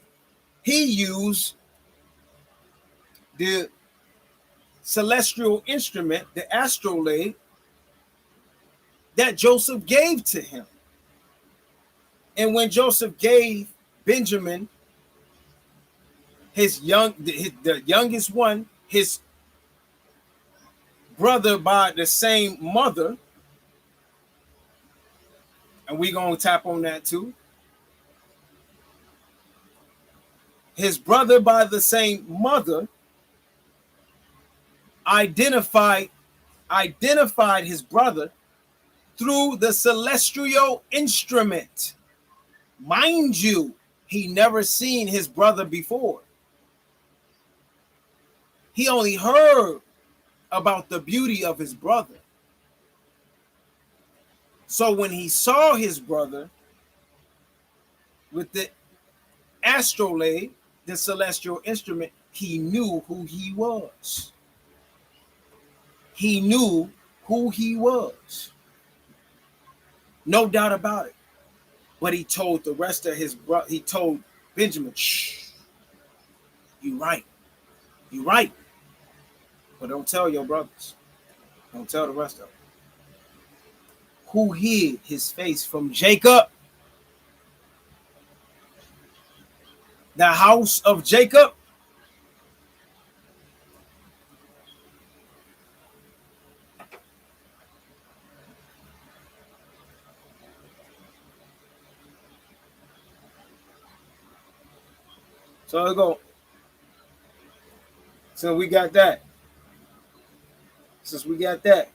Speaker 3: he used the celestial instrument, the astrolabe, that Joseph gave to him. And when Joseph gave Benjamin the youngest one, his brother by the same mother, and we're going to tap on that too. His brother by the same mother identified his brother through the celestial instrument. Mind you, he never seen his brother before. He only heard about the beauty of his brother. So when he saw his brother with the astrolabe, the celestial instrument, he knew who he was. He knew who he was. No doubt about it. But he told the rest of his brother, he told Benjamin, shh, you right. You right. But don't tell your brothers. Don't tell the rest of them. Who hid his face from Jacob? The house of Jacob. So let's go. So we got that. Since we got that.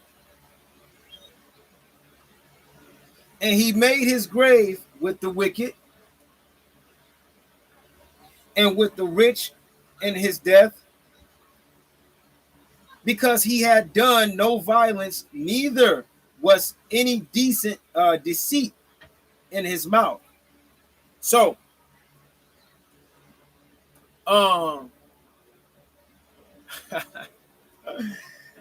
Speaker 3: And he made his grave with the wicked and with the rich in his death, because he had done no violence, neither was any deceit in his mouth. So,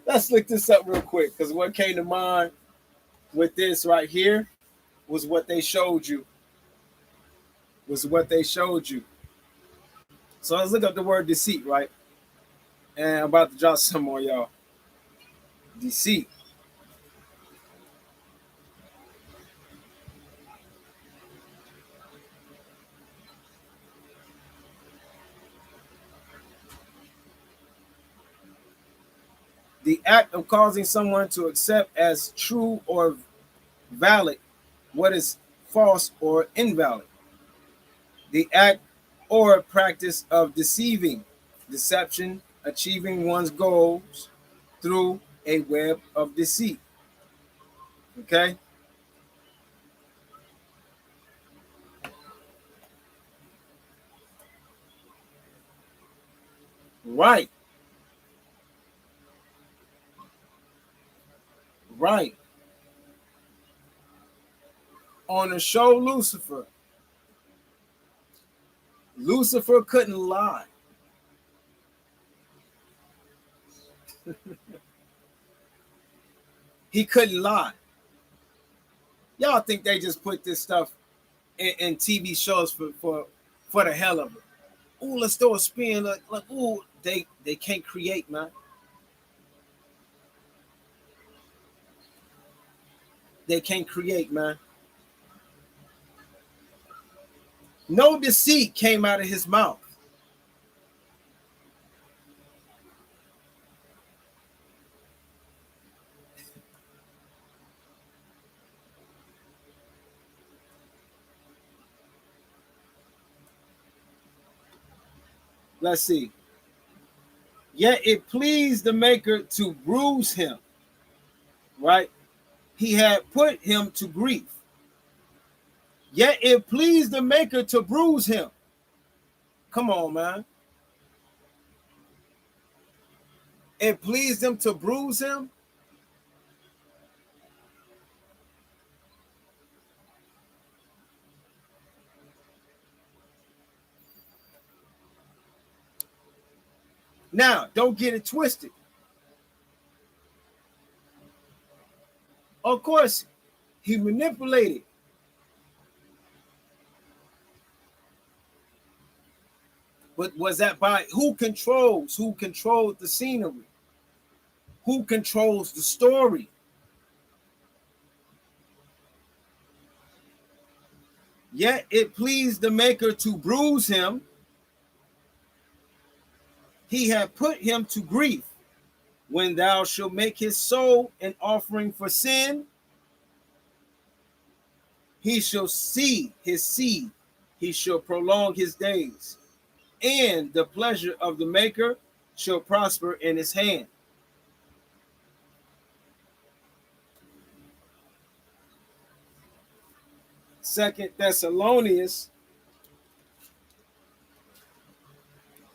Speaker 3: let's look this up real quick, because what came to mind with this right here was what they showed you. So let's look up the word deceit, right? And I'm about to drop some more, y'all. Deceit. The act of causing someone to accept as true or valid what is false or invalid. The act or practice of deceiving, deception, achieving one's goals through a web of deceit. Okay? Right. Right. On the show Lucifer, Lucifer couldn't lie. He couldn't lie. Y'all think they just put this stuff in TV shows for the hell of it? Ooh, let's throw a spin. Like ooh, they can't create, man. They can't create, man. No deceit came out of his mouth. Let's see. Yet it pleased the maker to bruise him, right? He had put him to grief. Yet it pleased the maker to bruise him. Come on, man. It pleased him to bruise him. Now, don't get it twisted. Of course, he manipulated. But was that by who controls? Who controlled the scenery? Who controls the story? Yet it pleased the maker to bruise him. He had put him to grief. When thou shalt make his soul an offering for sin, he shall see his seed. He shall prolong his days. And the pleasure of the maker shall prosper in his hand. Second Thessalonians.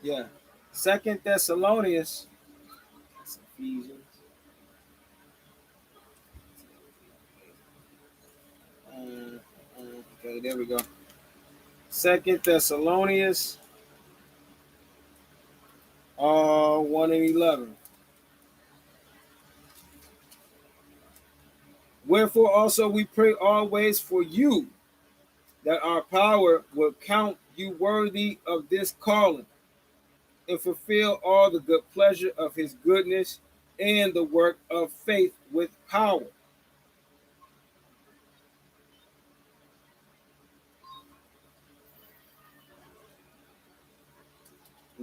Speaker 3: Yeah. Second Thessalonians. Ephesians. Okay, there we go. Second Thessalonians 1 and 11. Wherefore also we pray always for you, that our power will count you worthy of this calling, and fulfill all the good pleasure of his goodness and the work of faith with power.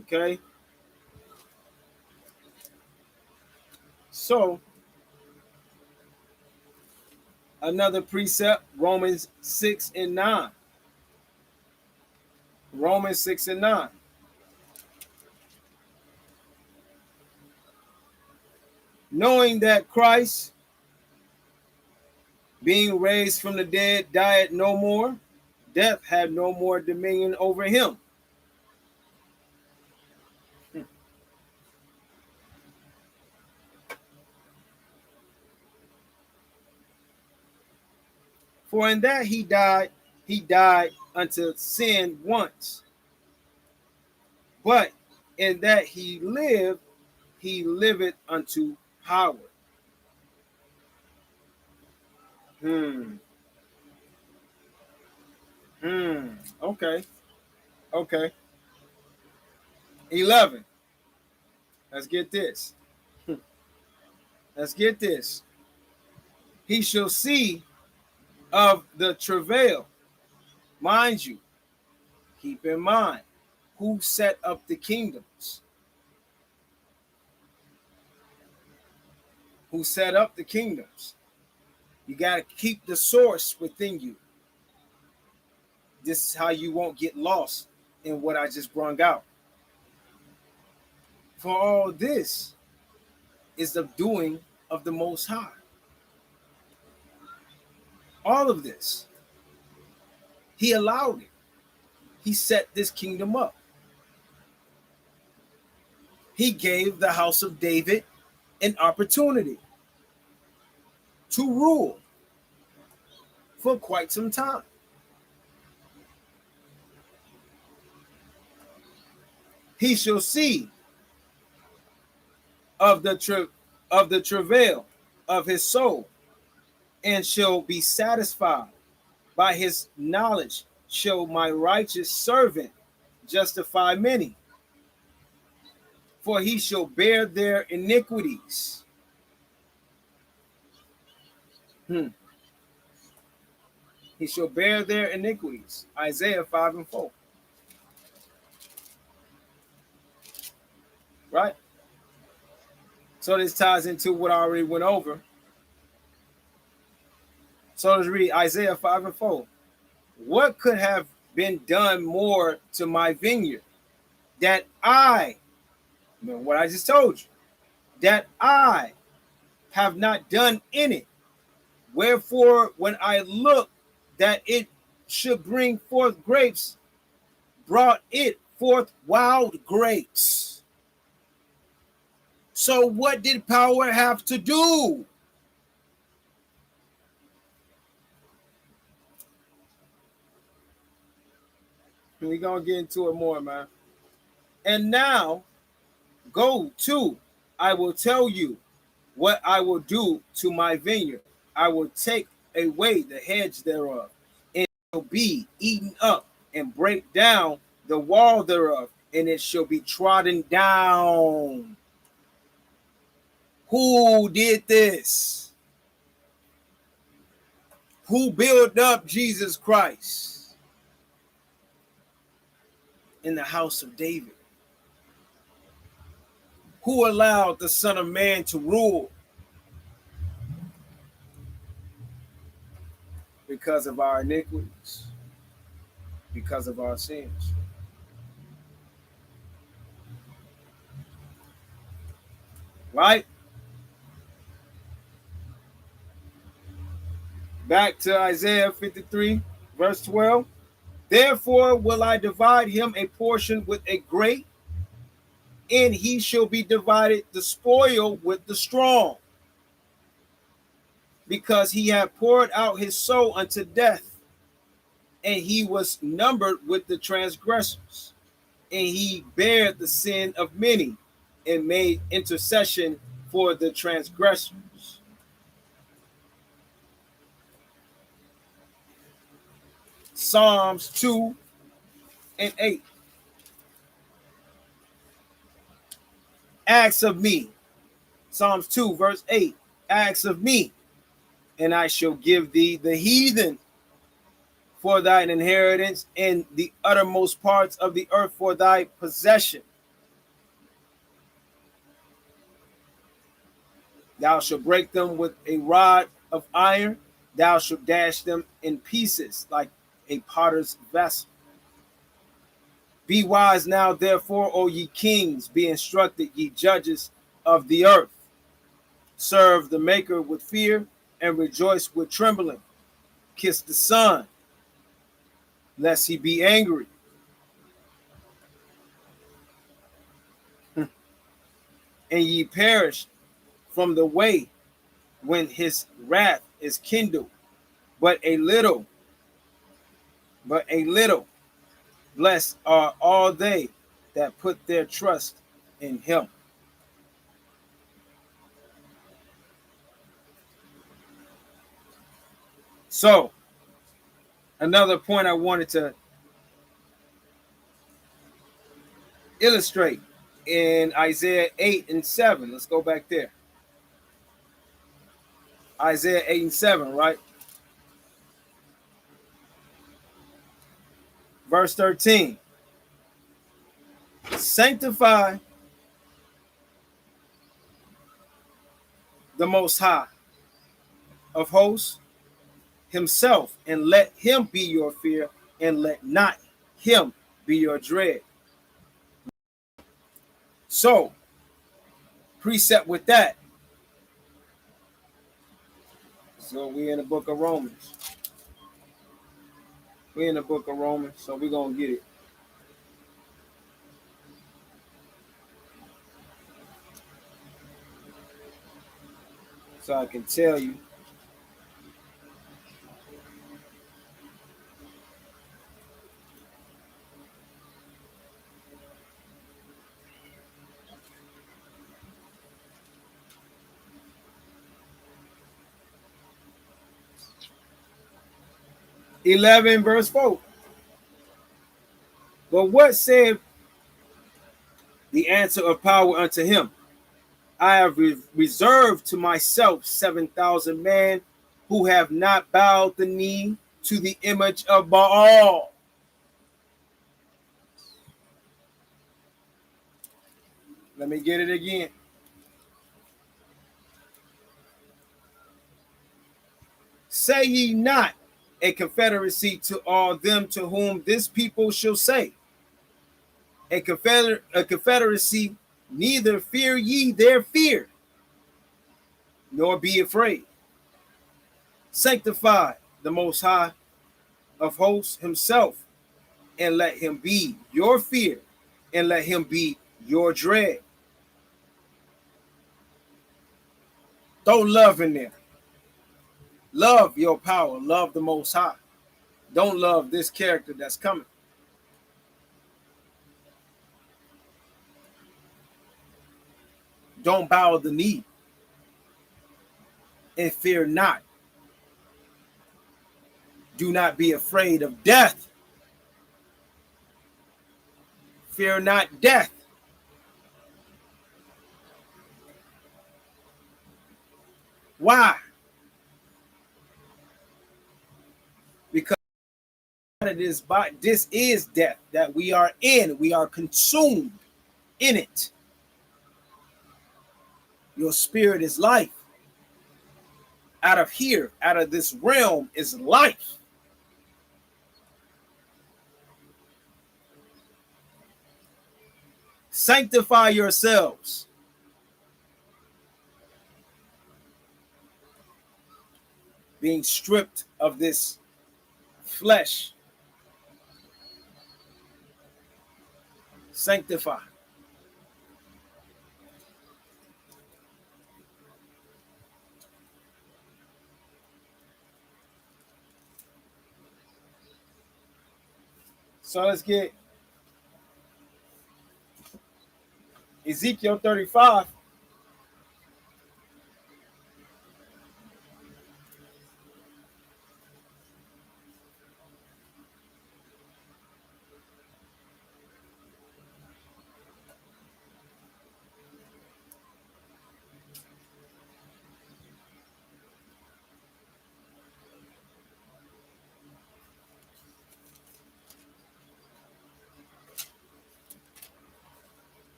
Speaker 3: Okay. So, another precept, Romans 6 and 9. Romans 6 and 9. Knowing that Christ, being raised from the dead, died no more, death had no more dominion over him. For in that he died unto sin once. But in that he liveth unto power. Okay. Okay. 11. Let's get this. Let's get this. He shall see of the travail. Mind you, keep in mind who set up the kingdoms. Who set up the kingdoms. You got to keep the source within you. This is how you won't get lost in what I just brung out. For all this is the doing of the Most High. All of this. He allowed it. He set this kingdom up. he gave the house of David an opportunity to rule for quite some time. He shall see of the travail of his soul, and shall be satisfied. By his knowledge shall my righteous servant justify many, for he shall bear their iniquities. He shall bear their iniquities. Isaiah 5:4. Right? So this ties into what I already went over. So let's read Isaiah 5:4. What could have been done more to my vineyard that remember what I just told you, that I have not done in it? Wherefore, when I looked that it should bring forth grapes, brought it forth wild grapes. So what did power have to do? We're going to get into it more, man. And now, go to, I will tell you what I will do to my vineyard. I will take away the hedge thereof, and it shall be eaten up, and break down the wall thereof, and it shall be trodden down. Who did this? Who built up Jesus Christ? In the house of David. Who allowed the Son of Man to rule? Because of our iniquities, because of our sins. Right? Back to Isaiah 53, verse 12. Therefore will I divide him a portion with a great, and he shall be divided the spoil with the strong, because he had poured out his soul unto death, and he was numbered with the transgressors, and he bare the sin of many, and made intercession for the transgressors. Psalms 2 and 8. Ask of me. Psalms 2 verse 8. Ask of me, and I shall give thee the heathen for thine inheritance, and the uttermost parts of the earth for thy possession. Thou shalt break them with a rod of iron. Thou shalt dash them in pieces like a potter's vessel. Be wise now, therefore, O ye kings, be instructed, ye judges of the earth. Serve the Maker with fear, and rejoice with trembling. Kiss the Son, lest he be angry, and ye perish from the way when his wrath is kindled. But a little, blessed are all they that put their trust in him. So, another point I wanted to illustrate in Isaiah 8 and 7. Let's go back there. Isaiah 8 and 7, right? Verse 13. Sanctify the Most High of hosts himself, and let him be your fear, and let not him be your dread. So, precept with that. So we're in the book of Romans. We're in the book of Romans, so we're going to get it. so I can tell you. Verse 4. But what said the answer of power unto him? I have reserved to myself 7,000 men who have not bowed the knee to the image of Baal. Let me get it again. Say ye not a confederacy to all them to whom this people shall say, a confederacy, neither fear ye their fear, nor be afraid. Sanctify the Most High of hosts himself, and let him be your fear, and let him be your dread. Throw love in there. Love your power. Love the Most High. Don't love this character that's coming. Don't bow the knee. And fear not. Do not be afraid of death. Fear not death. Why? Because this is death that we are in. We are consumed in it. Your spirit is life. Out of here, out of this realm is life. Sanctify yourselves. Being stripped of this flesh. Sanctify. So let's get Ezekiel 35.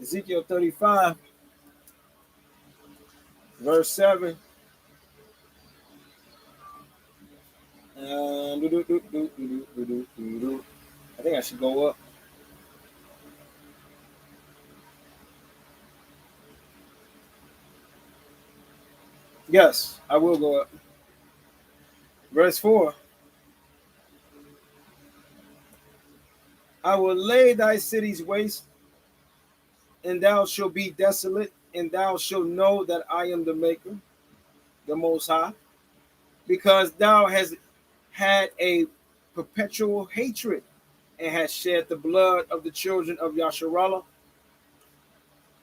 Speaker 3: Ezekiel 35, verse 7. I think I should go up. Yes, I will go up. Verse 4. I will lay thy cities waste, and thou shalt be desolate, and thou shalt know that I am the Maker, the Most High, because thou hast had a perpetual hatred and hast shed the blood of the children of Yasharallah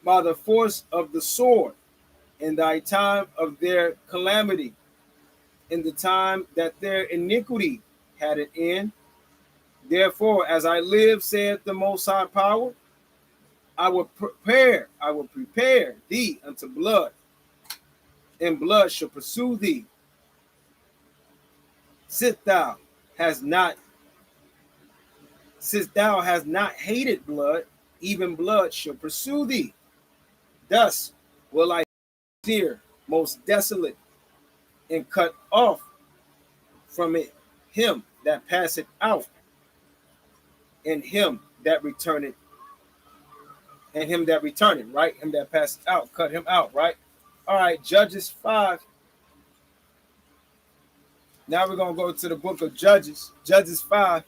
Speaker 3: by the force of the sword in thy time of their calamity, in the time that their iniquity had an end. Therefore, as I live, saith the Most High Power, I will prepare thee unto blood, and blood shall pursue thee. Since thou hast not hated blood, even blood shall pursue thee. Thus will I steer most desolate, and cut off from it him that passeth out, and him that returneth, right? Him that passeth out, cut him out, right? All right, Judges 5. Now we're going to go to the book of Judges, Judges 5.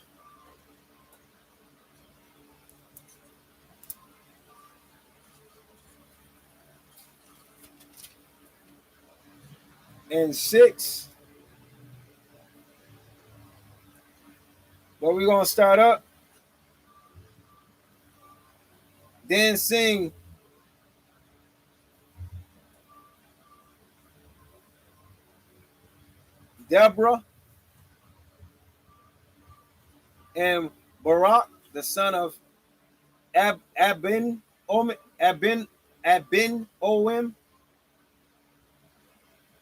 Speaker 3: and 6. But we're going to start up. Then sing Deborah and Barak, the son of Abin Oim,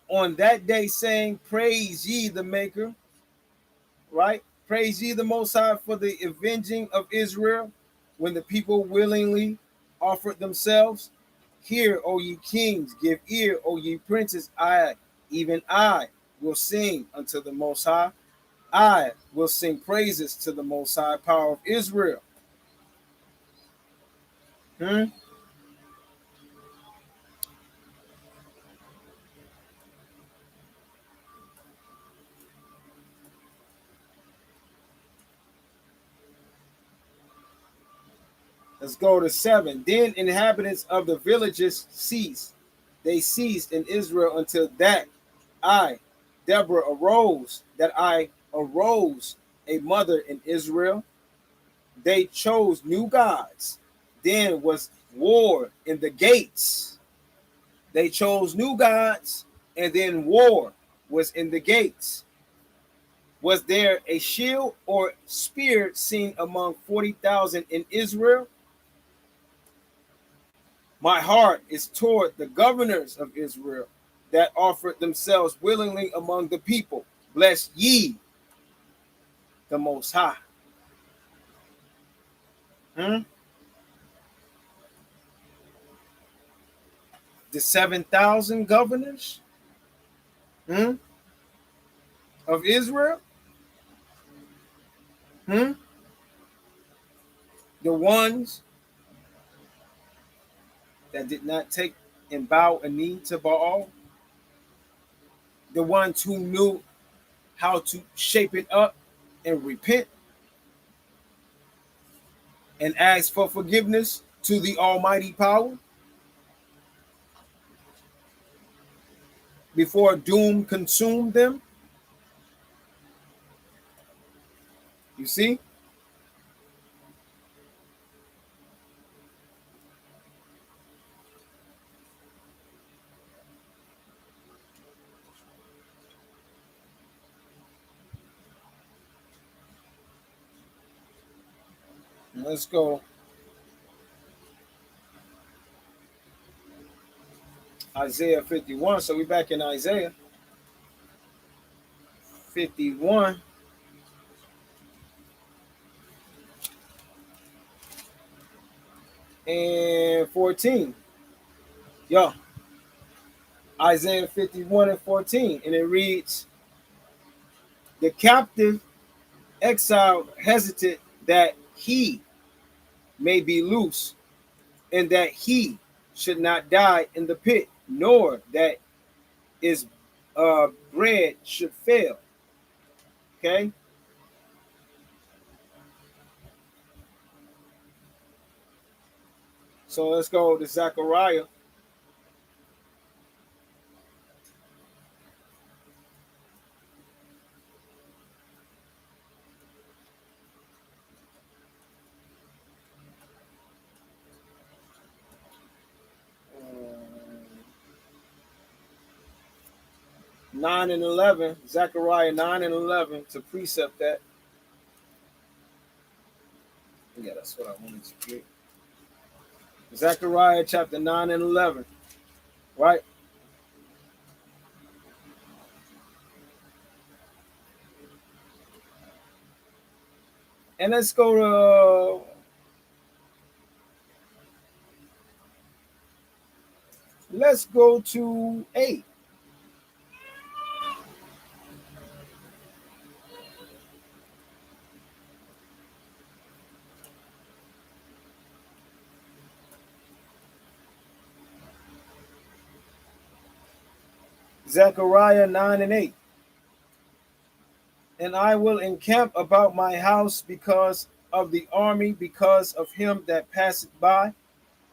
Speaker 3: on that day, saying, praise ye the maker, right? Praise ye the Most High for the avenging of Israel, when the people willingly offered themselves. Hear, O ye kings, give ear, O ye princes. Even I, will sing unto the Most High. I will sing praises to the Most High power of Israel. Let's go to 7. Then inhabitants of the villages ceased. They ceased in Israel until that I, Deborah, arose, a mother in Israel. They chose new gods. Then was war in the gates. They chose new gods, and then war was in the gates. Was there a shield or spear seen among 40,000 in Israel? My heart is toward the governors of Israel that offered themselves willingly among the people. Bless ye the Most High. The 7,000 governors of Israel, the ones that did not take and bow a knee to Baal, the ones who knew how to shape it up and repent and ask for forgiveness to the Almighty power before doom consumed them. You see? Let's go. Isaiah 51. So we're back in Isaiah 51. And 14. Yo. Isaiah 51 and 14. And it reads, the captive exile hesitant that he may be loose, and that he should not die in the pit, nor that his bread should fail. Okay. So let's go to Zechariah. Uh, 9 and 11, Zechariah 9 and 11 to precept that. Yeah, that's what I wanted to get. Zechariah chapter 9 and 11, right? And let's go to 8. Zechariah 9 and 8. And I will encamp about my house because of the army, because of him that passeth by,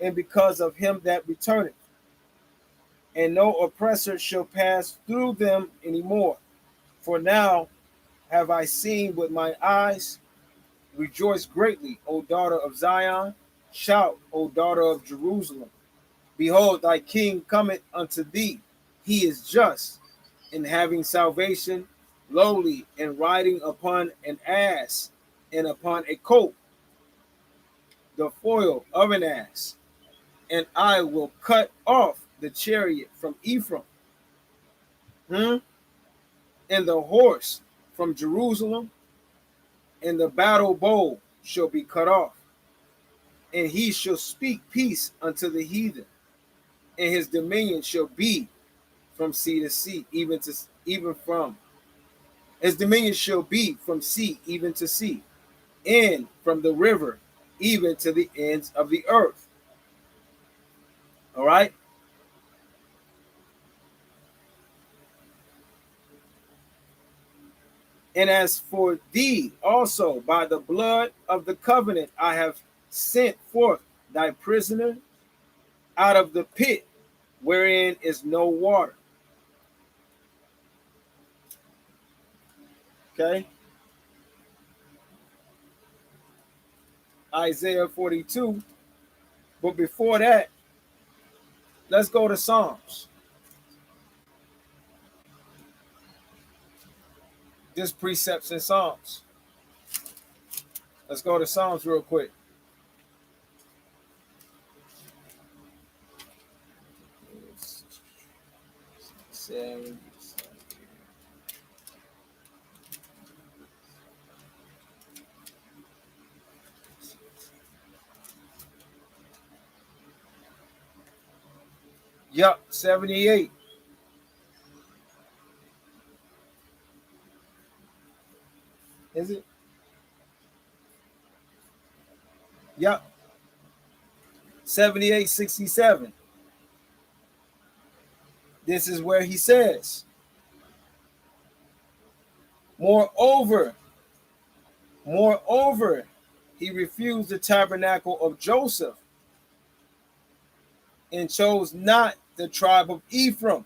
Speaker 3: and because of him that returneth. and no oppressor shall pass through them anymore. For now have I seen with my eyes. Rejoice greatly, O daughter of Zion. Shout, O daughter of Jerusalem. Behold, thy king cometh unto thee. He is just, in having salvation, lowly, and riding upon an ass, and upon a colt, the foal of an ass. And I will cut off the chariot from Ephraim, and the horse from Jerusalem, and the battle bow shall be cut off. And he shall speak peace unto the heathen, and his dominion shall be from sea to sea, even from his dominion shall be from sea even to sea, and from the river even to the ends of the earth. All right. And as for thee also, by the blood of the covenant, I have sent forth thy prisoner out of the pit wherein is no water. Okay. Isaiah 42. But before that, let's go to Psalms. Just precepts in Psalms. Let's go to Psalms real quick. Yup, 78. Is it? Yup. 78:67. This is where he says, Moreover, he refused the tabernacle of Joseph and chose not the tribe of Ephraim,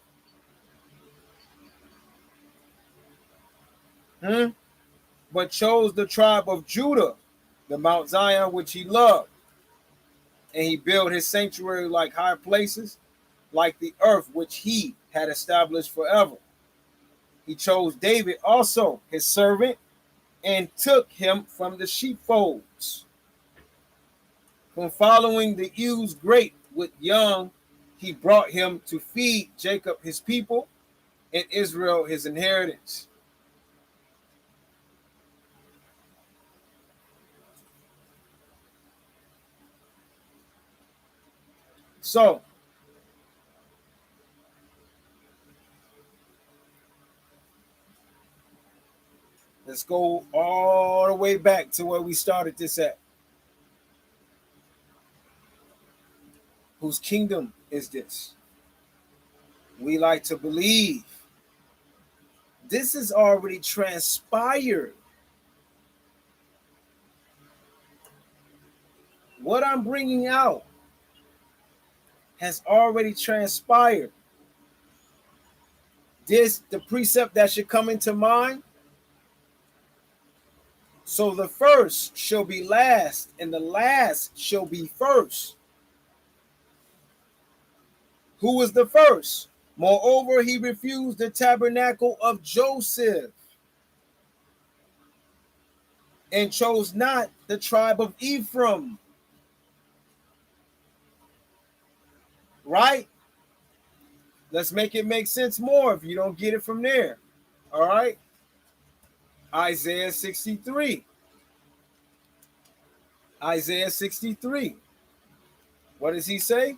Speaker 3: but chose the tribe of Judah, the Mount Zion which he loved. And he built his sanctuary like high places, like the earth which he had established forever. He chose David also, his servant, and took him from the sheepfolds. From following the ewes great with young, he brought him to feed Jacob his people and Israel his inheritance. So, let's go all the way back to where we started this at. Whose kingdom is this? We like to believe this is already transpired. What I'm bringing out has already transpired. The precept that should come into mind. So the first shall be last, and the last shall be first. Who was the first? Moreover, he refused the tabernacle of Joseph and chose not the tribe of Ephraim. Right? Let's make it make sense more if you don't get it from there. All right? Isaiah 63. Isaiah 63. What does he say?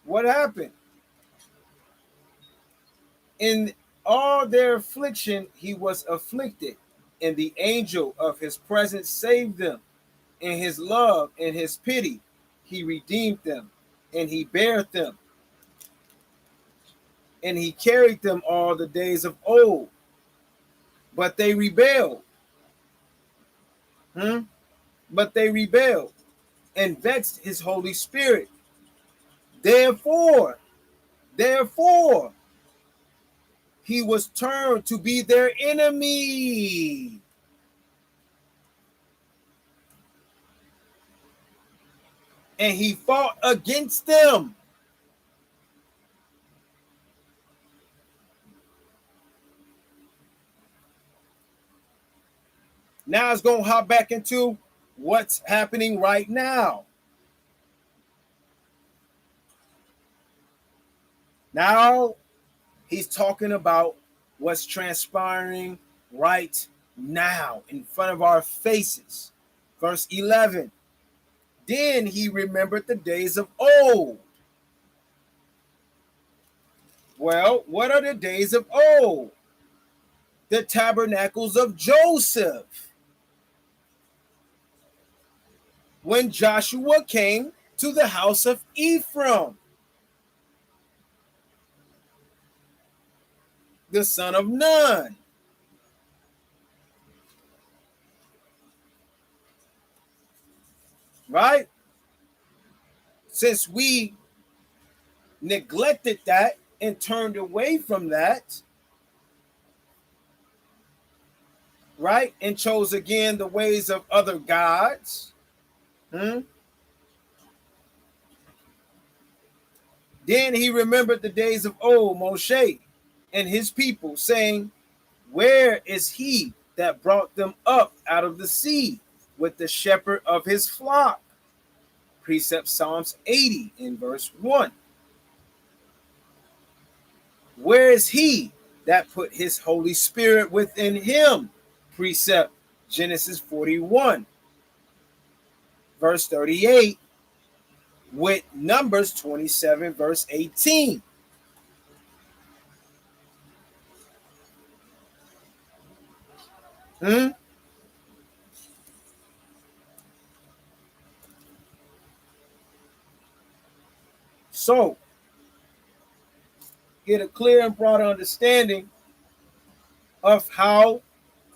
Speaker 3: What happened? In all their affliction, he was afflicted, and the angel of his presence saved them. In his love and his pity, he redeemed them, and he bare them. And he carried them all the days of old. But they rebelled. But they rebelled and vexed his Holy Spirit. Therefore, Therefore, he was turned to be their enemy. And he fought against them. Now it's going to hop back into what's happening right now. Now he's talking about what's transpiring right now in front of our faces. Verse 11. Then he remembered the days of old. Well, what are the days of old? The tabernacles of Joseph. When Joshua came to the house of Ephraim, the son of Nun. Right? Since we neglected that and turned away from that, right? And chose again the ways of other gods. Then he remembered the days of old, Moshe and his people, saying, where is he that brought them up out of the sea with the shepherd of his flock? Precept Psalms 80 in verse 1. Where is he that put his Holy Spirit within him? Precept Genesis 41 verse 38 with Numbers 27 verse 18. So, get a clear and broad understanding of how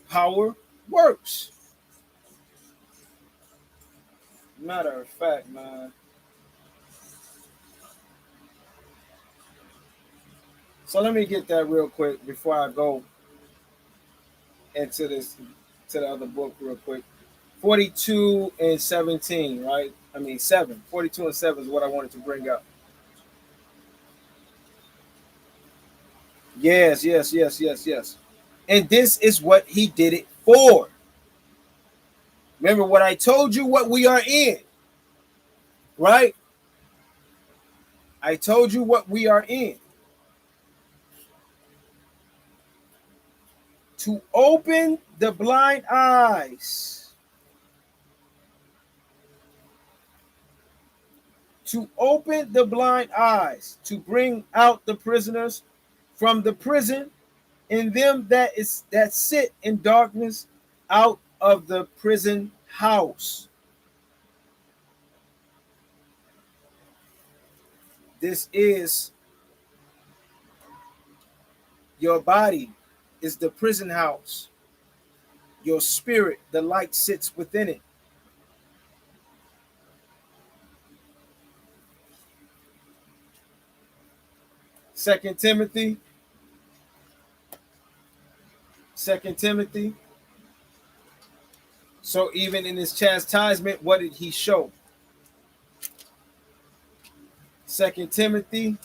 Speaker 3: power works. Matter of fact, man. So let me get that real quick before I go into this, to the other book real quick. 42 and 17, right? I mean 7. 42 and 7 is what I wanted to bring up. Yes. And this is what he did it for. Remember what I told you, what we are in, right? I told you what we are in. To open the blind eyes. To open the blind eyes. To bring out the prisoners from the prison, and them that sit in darkness out of the prison house. This is your body is the prison house. Your spirit, the light sits within it. Second Timothy. So even in his chastisement, what did he show? 2 Timothy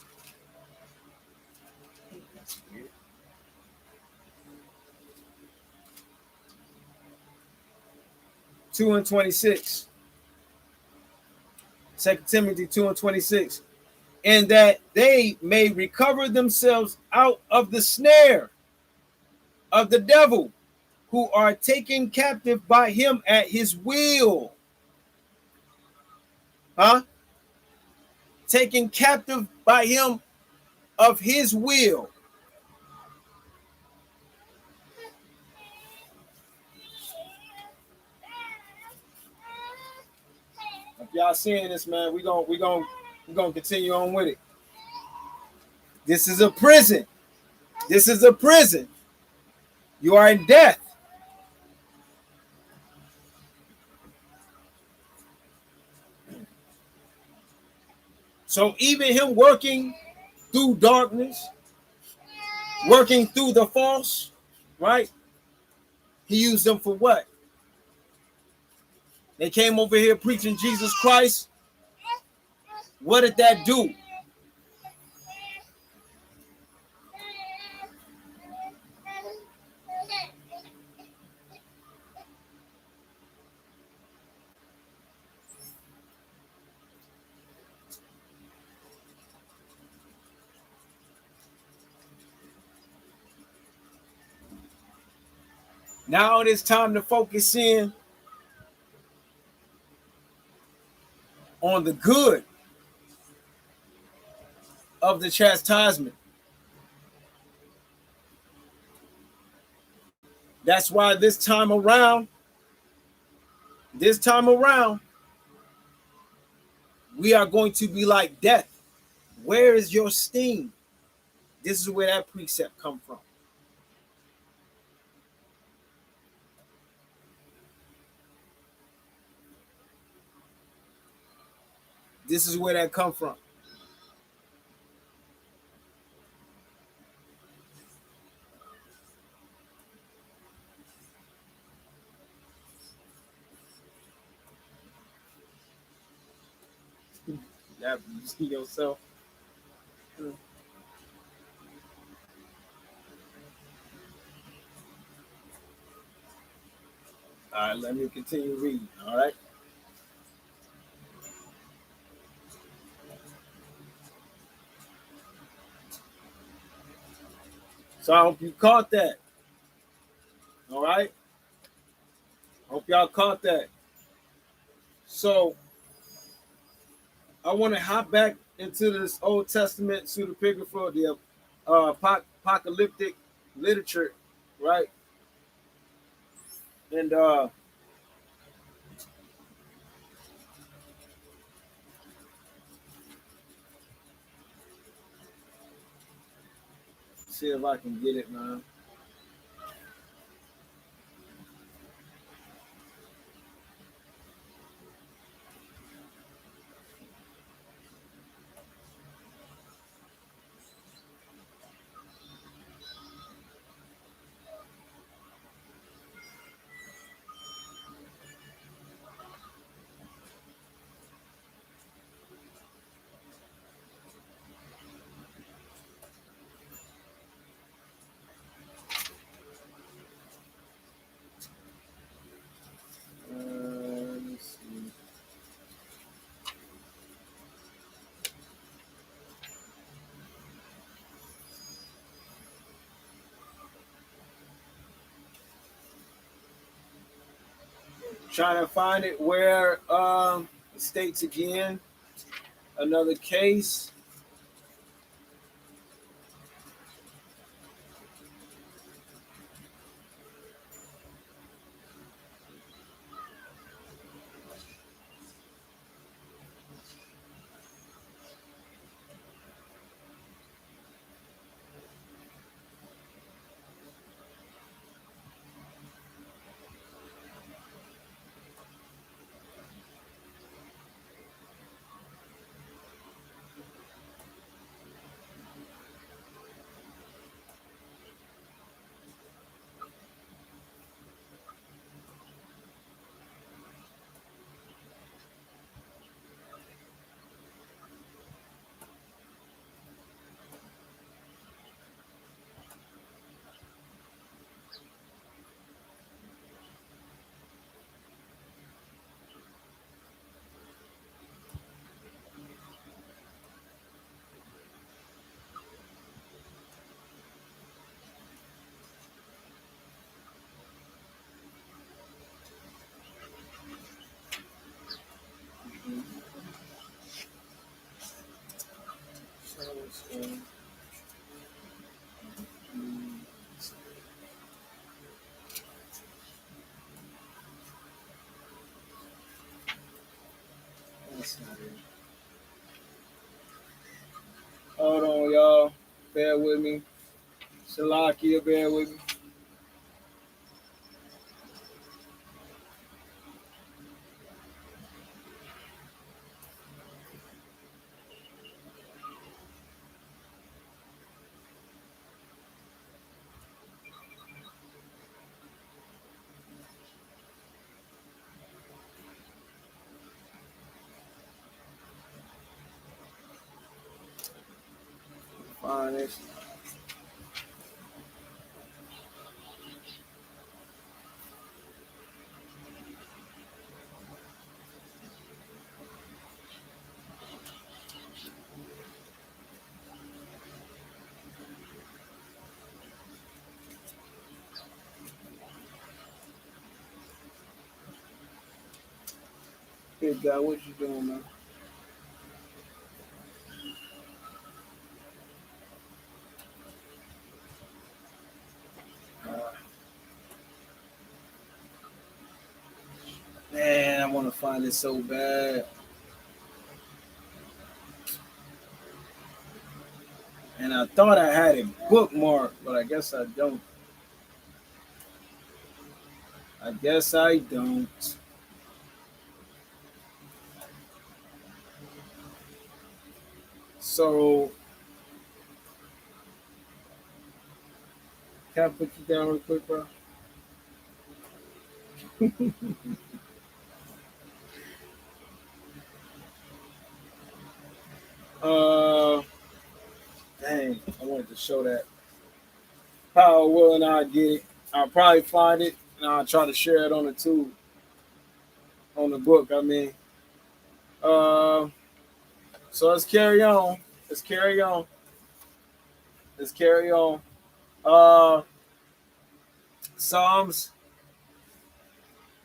Speaker 3: 2 and 26. 2 Timothy 2 and 26. And that they may recover themselves out of the snare of the devil, who are taken captive by him at his will. Taken captive by him of his will. If y'all seeing this, man, we gonna continue on with it. This is a prison. This is a prison. You are in death. So even him working through darkness, working through the false, right? He used them for what? They came over here preaching Jesus Christ. What did that do? Now it is time to focus in on the good of the chastisement. That's why this time around, we are going to be like death. Where is your sting? This is where that precept come from. This is where that come from. That you see yourself. All right, let me continue reading. All right. So I hope you caught that. All right. Hope y'all caught that. So I want to hop back into this Old Testament pseudepigrapha, the apocalyptic literature, right? And see if I can get it, man. Let's see. Trying to find it where it states again another case. That's not it. Hold on, y'all. Bear with me. Shalakia, bear with me. find this. Hey, guy, what you doing, man? Man, I want to find it so bad. And I thought I had it bookmarked, but I guess I don't. I guess I don't. So, can I put you down real quick, bro? Uh, Dang, I wanted to show that. Power will and I get it. I'll probably find it and I'll try to share it on the tube, on the book. I mean, uh, so let's carry on. Let's carry on. Let's carry on. Uh, Psalms.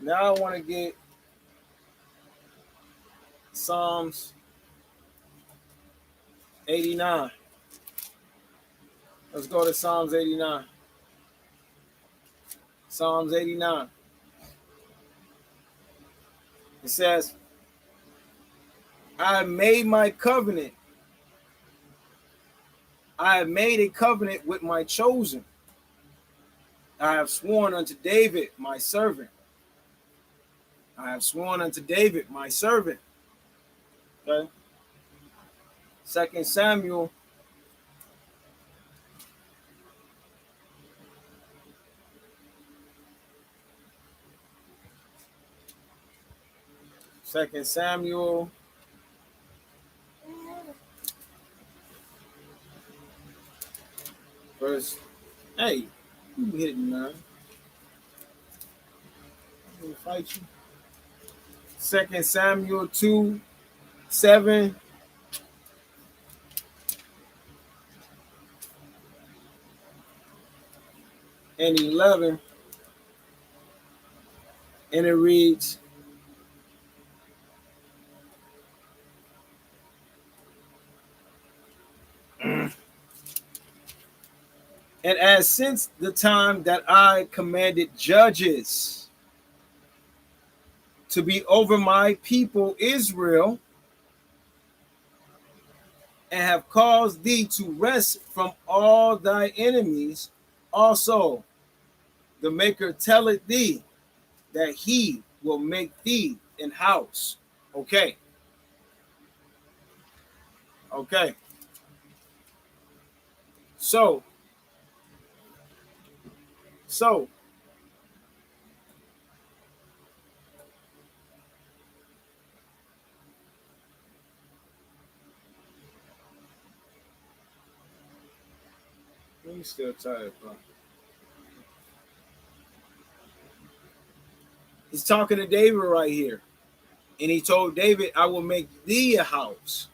Speaker 3: Now I want to get Psalms 89. Let's go to Psalms 89. Psalms 89. It says, I have made my covenant. I have made a covenant with my chosen. I have sworn unto David, my servant. I have sworn unto David, my servant. Okay. 2 Samuel 2 Samuel verse. Hey, you hitting, man. I'm gonna fight you. 2 Samuel 2:7 and 11. And it reads, and as since the time that I commanded judges to be over my people Israel, and have caused thee to rest from all thy enemies, also the Maker telleth thee that he will make thee an house. Okay. Okay. So you still tired, bro. He's talking to David right here. And he told David, I will make thee a house.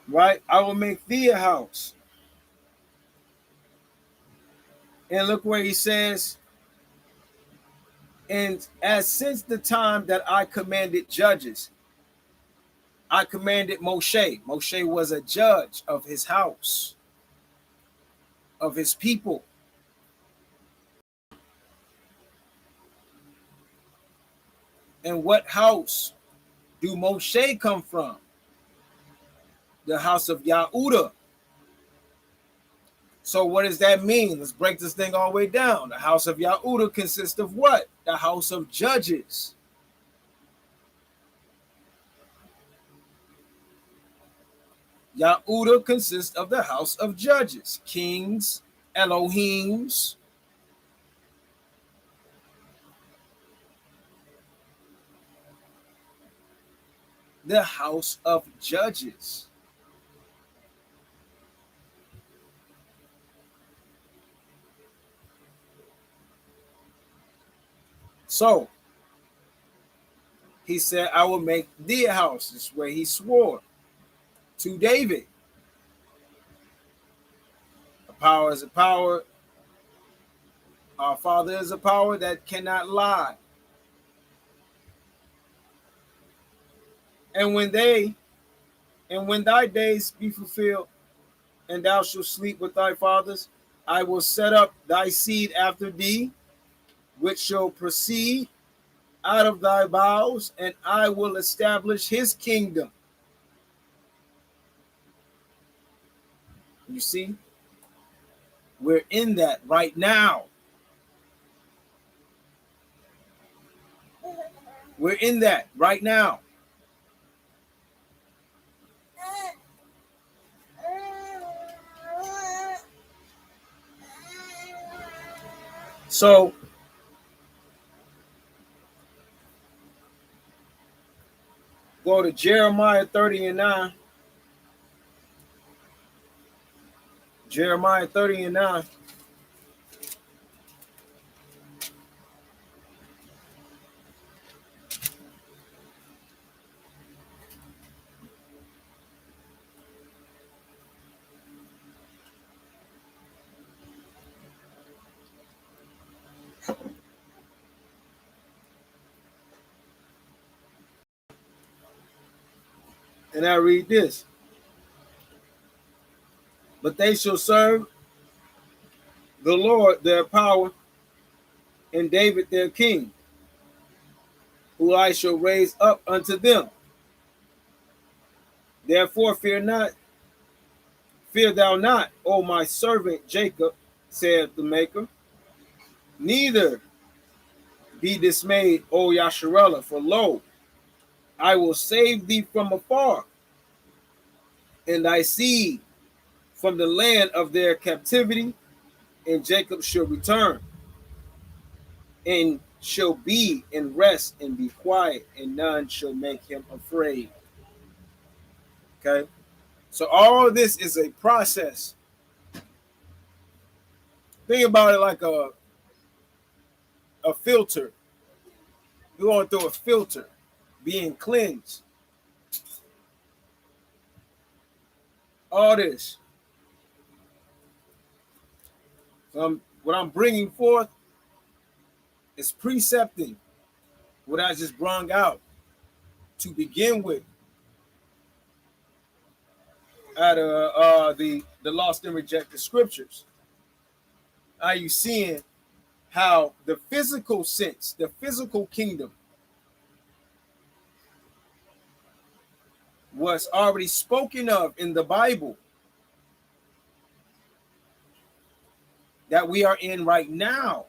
Speaker 3: Right? I will make thee a house. And look where he says, and as since the time that I commanded judges, I commanded Moshe. Moshe was a judge of his house, of his people. And what house do Moshe come from? The house of Yahudah. So what does that mean? Let's break this thing all the way down. The house of Yahudah consists of what? The house of judges. Yahudah consists of the house of judges, kings, Elohims, the house of judges. So he said, I will make thee a house. This is where he swore to David. A power is a power. Our Father is a power that cannot lie. And when thy days be fulfilled, and thou shalt sleep with thy fathers, I will set up thy seed after thee, which shall proceed out of thy bowels, and I will establish his kingdom. You see, we're in that right now. We're in that right now. So go to Jeremiah 30 and 9. Jeremiah 30 and 9. And I read this. But they shall serve the Lord their power, and David their king, who I shall raise up unto them. Therefore fear thou not, O my servant Jacob, saith the Maker, neither be dismayed, O Yasharallah, for lo, I will save thee from afar, and thy seed from the land of their captivity, and Jacob shall return, and shall be in rest and be quiet, and none shall make him afraid. Okay, so all of this is a process. Think about it like a filter. You're going through a filter, being cleansed. All this. So what I'm bringing forth is precepting what I just brung out to begin with out of the lost and rejected scriptures. Are you seeing how the physical sense, the physical kingdom was already spoken of in the Bible that we are in right now?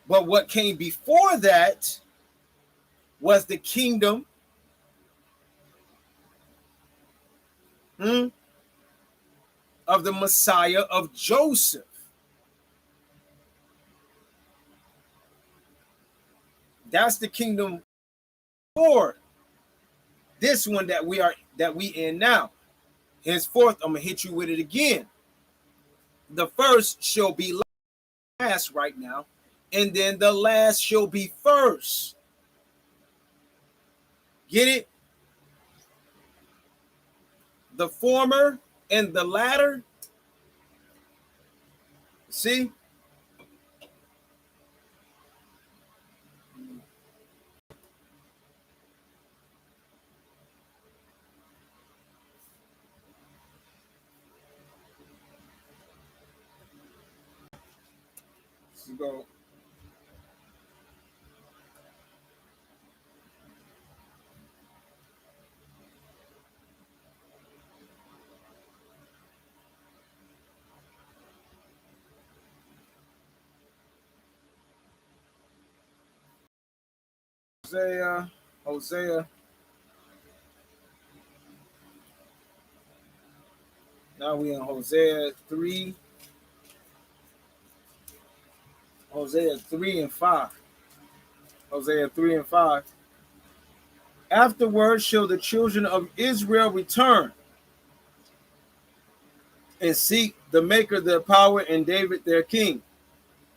Speaker 3: But what came before that was the kingdom of the Messiah of Joseph. That's the kingdom for this one that we in now. Henceforth, I'm gonna hit you with it again. The first shall be last right now, and then the last shall be first. Get it? The former and the latter. See? Let's go. Hosea. Now we in Hosea 3. Hosea 3 and 5. Hosea 3 and 5. Afterward shall the children of Israel return and seek the Maker their power and David their king,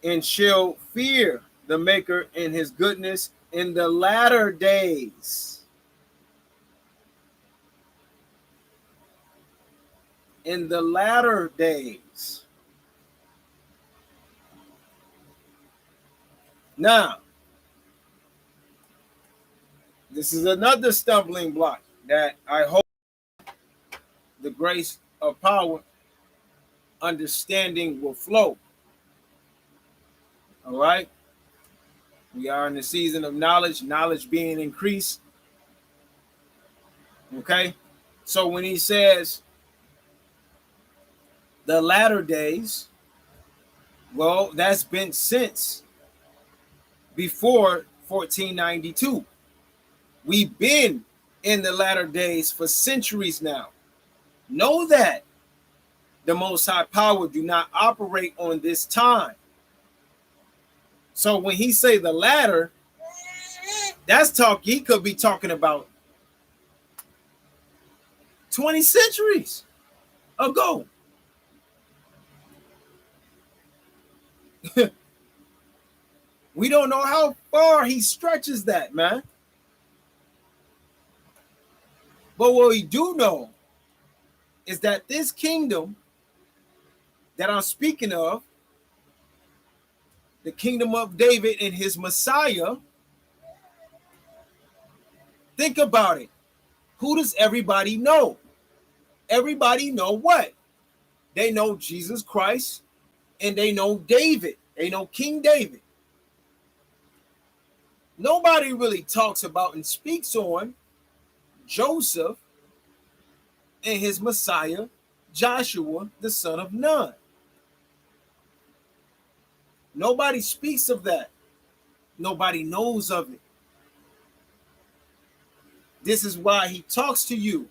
Speaker 3: and shall fear the Maker in his goodness in the latter days. In the latter days. Now, this is another stumbling block that I hope the grace of power, understanding will flow. All right. We are in the season of knowledge being increased. Okay. So when he says the latter days, well, that's been since before 1492. We've been in the latter days for centuries now. Know that the Most High Power do not operate on this time. So when he say the latter, that's talk. He could be talking about 20 centuries ago. We don't know how far he stretches that, man. But what we do know is that this kingdom that I'm speaking of, the kingdom of David and his Messiah, think about it. Who does everybody know? Everybody know what? They know Jesus Christ and they know David. They know King David. Nobody really talks about and speaks on Joseph and his Messiah, Joshua, the son of Nun. Nobody speaks of that. Nobody knows of it. This is why he talks to you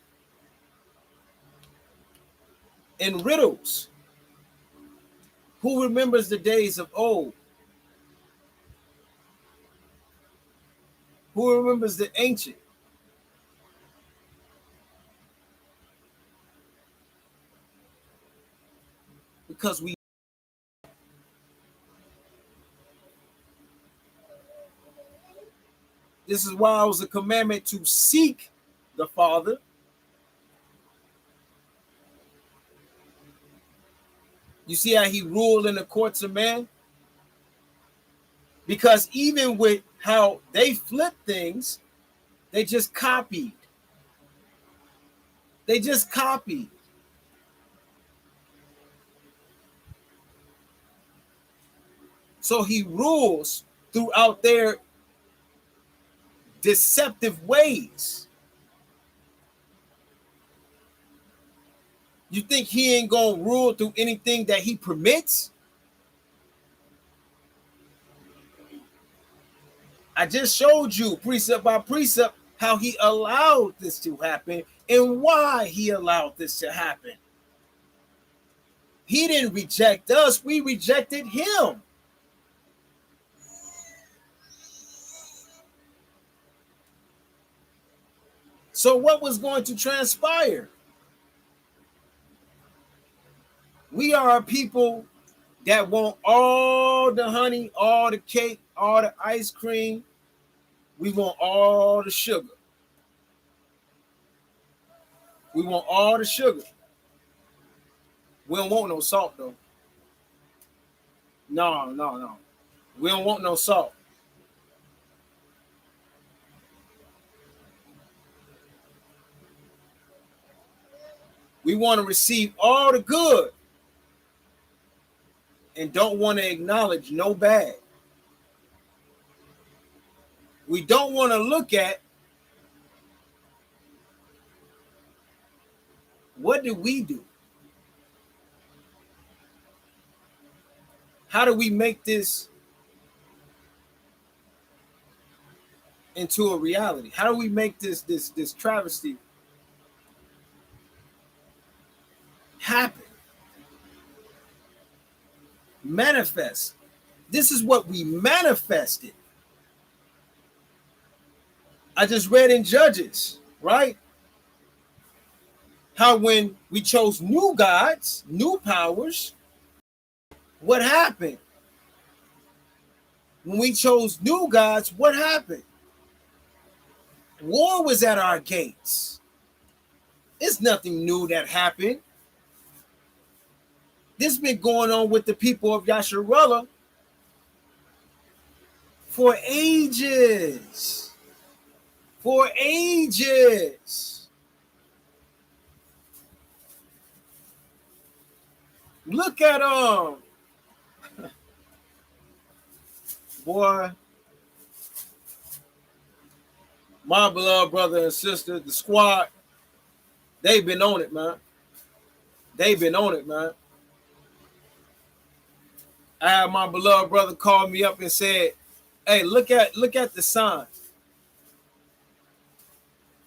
Speaker 3: in riddles. Who remembers the days of old? Who remembers the ancient? Because this is why it was a commandment to seek the Father. You see how he ruled in the courts of man? Because even with how they flipped things, they just copied. They just copied. So he rules throughout their deceptive ways. You think he ain't gonna rule through anything that he permits? I just showed you precept by precept how he allowed this to happen and why he allowed this to happen. He didn't reject us, we rejected him. So what was going to transpire? We are a people that want all the honey, all the cake, all the ice cream. We want all the sugar. We want all the sugar. We don't want no salt, though. No. We don't want no salt. We want to receive all the good and don't want to acknowledge no bad. We don't want to look at what did we do? How do we make this into a reality? How do we make this travesty? happen. Manifest. This is what we manifested. I just read in Judges, right? How when we chose new gods, new powers, what happened? When we chose new gods, what happened? War was at our gates. It's nothing new that happened. This has been going on with the people of Yasharallah for ages. For ages. Look at boy, my beloved brother and sister, the squad, they've been on it, man. They've been on it, man. I had my beloved brother call me up and said, hey, look at the sign.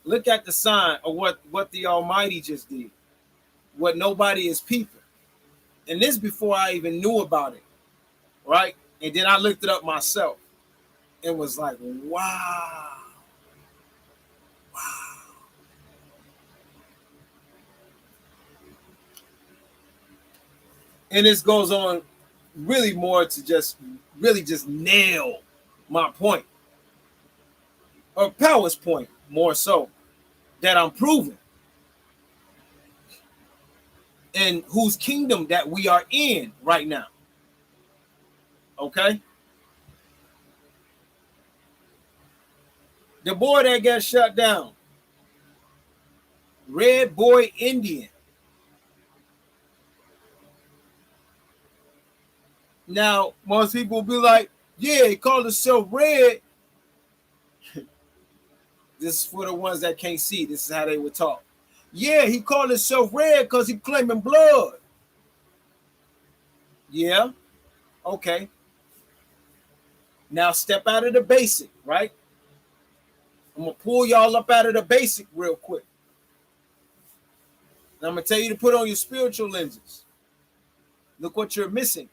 Speaker 3: Look at the sign of what the Almighty just did. What nobody is peeping. And this before I even knew about it, right? And then I looked it up myself and was like, wow. Wow. And this goes on really more to just nail my point. Or Power's point, more so, that I'm proving. And whose kingdom that we are in right now. Okay? The boy that got shut down, Red Boy Indian. Now, most people will be like, yeah, he called himself Red. This is for the ones that can't see. This is how they would talk. Yeah, he called himself Red because he claiming blood. Yeah, okay. Now step out of the basic, right? I'm going to pull y'all up out of the basic real quick. And I'm going to tell you to put on your spiritual lenses. Look what you're missing.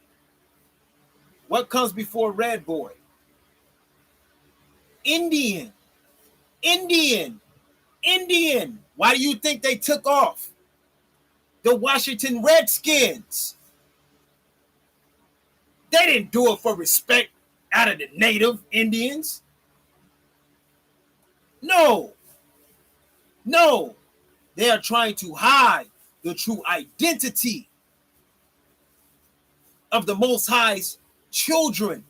Speaker 3: What comes before Red Boy? Indian. Indian. Indian. Why do you think they took off? The Washington Redskins. They didn't do it for respect out of the native Indians. No. No. They are trying to hide the true identity of the Most High's children,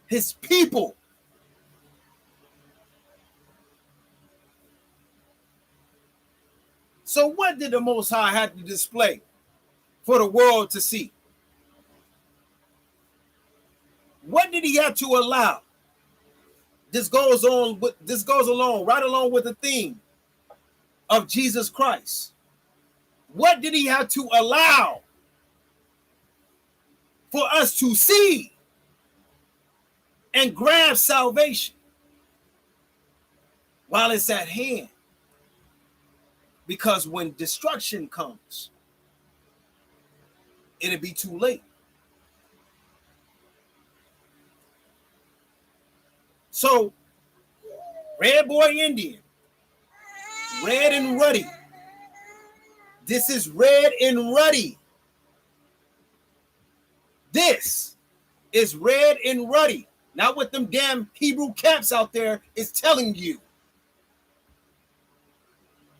Speaker 3: his people. So what did the Most High have to display for the world to see? What did he have to allow? This goes along right along with the theme of Jesus Christ. What did he have to allow for us to see and grab salvation while it's at hand? Because when destruction comes, it'll be too late. So, Red Boy Indian, Red and Ruddy. This is Red and Ruddy. This is Red and Ruddy. Not what them damn Hebrew camps out there is telling you.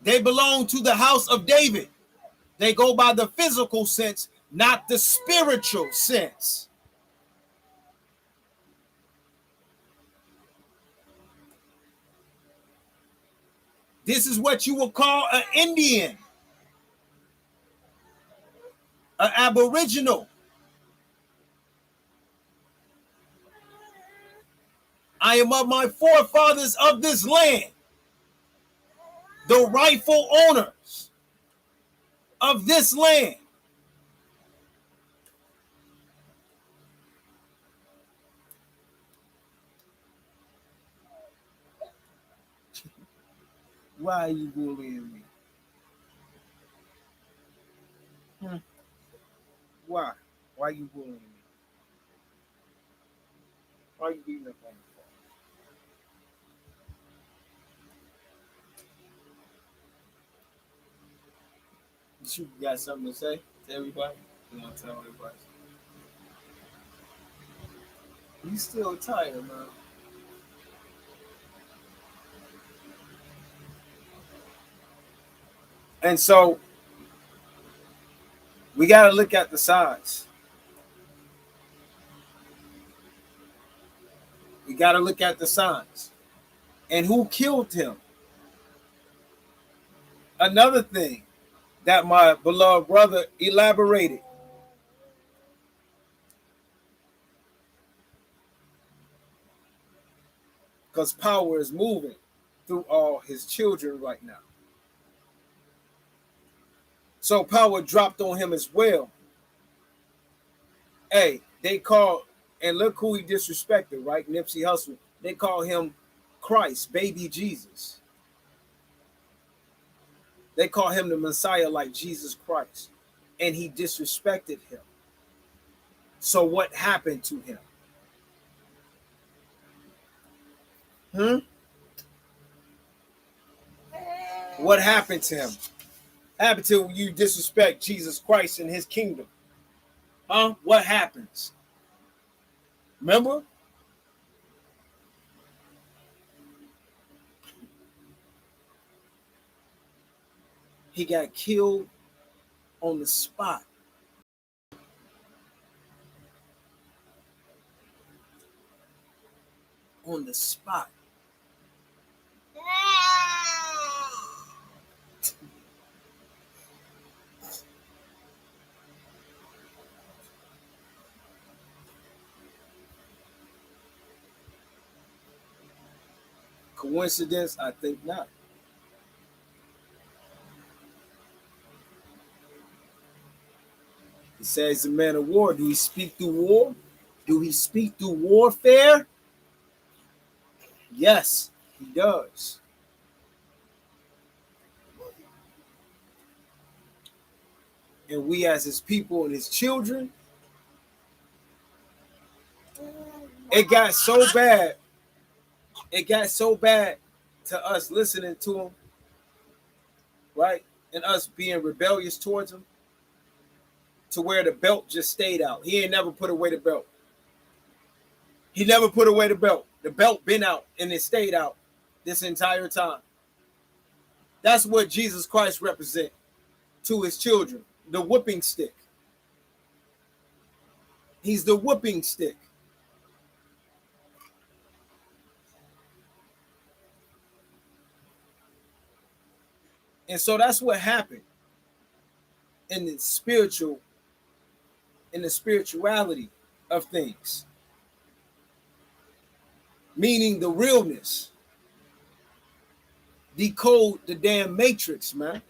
Speaker 3: They belong to the house of David. They go by the physical sense, not the spiritual sense. This is what you will call an Indian, an Aboriginal. I am of my forefathers of this land, the rightful owners of this land. Why are you bullying me? Why? Why you bullying me? Why you beating up on me? You got something to say to everybody? You want to tell everybody? You still tired, man. And so we got to look at the signs. We got to look at the signs. And who killed him? Another thing that my beloved brother elaborated. Because power is moving through all his children right now. So power dropped on him as well. Hey, they call, and look who he disrespected, right? Nipsey Hussle. They call him Christ, baby Jesus. They call him the Messiah like Jesus Christ. And he disrespected him. So what happened to him? What happened to him? Happened to you disrespect Jesus Christ and his kingdom? What happens? Remember? He got killed on the spot. On the spot. Coincidence? I think not. He says the man of war. Do he speak through war? Do he speak through warfare? Yes, he does. And we as his people and his children, it got so bad. It got so bad to us listening to him, right? And us being rebellious towards him, to where the belt just stayed out. He ain't never put away the belt. He never put away the belt. The belt been out and it stayed out this entire time. That's what Jesus Christ represent to his children. The whipping stick. He's the whipping stick. And so that's what happened in the spirituality of things. Meaning the realness. Decode the damn matrix, man.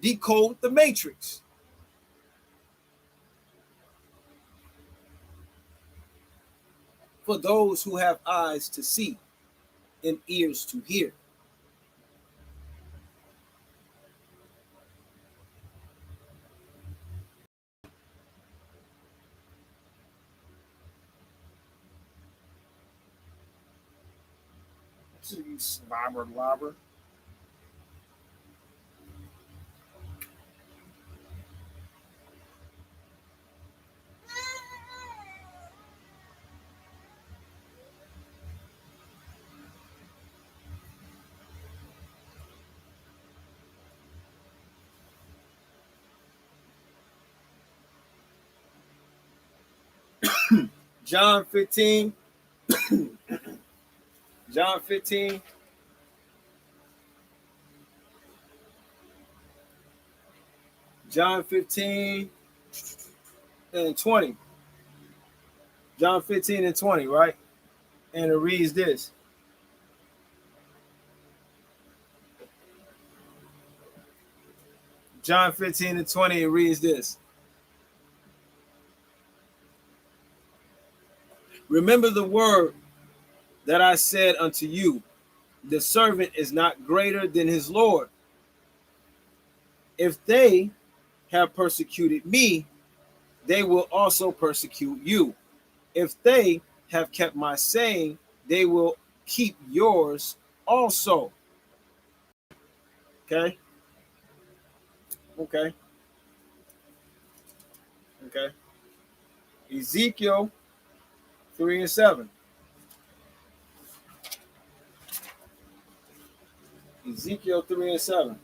Speaker 3: Decode the matrix. For those who have eyes to see and ears to hear. You slobber. John 15. John 15. John 15 and 20. John 15 and 20, right? And it reads this. John 15 and 20, it reads this. Remember the word that I said unto you, the servant is not greater than his Lord. If they have persecuted me, they will also persecute you. If they have kept my saying, they will keep yours also. Okay? Okay. Okay. Ezekiel 3 and 7. Ezekiel 3 and 7.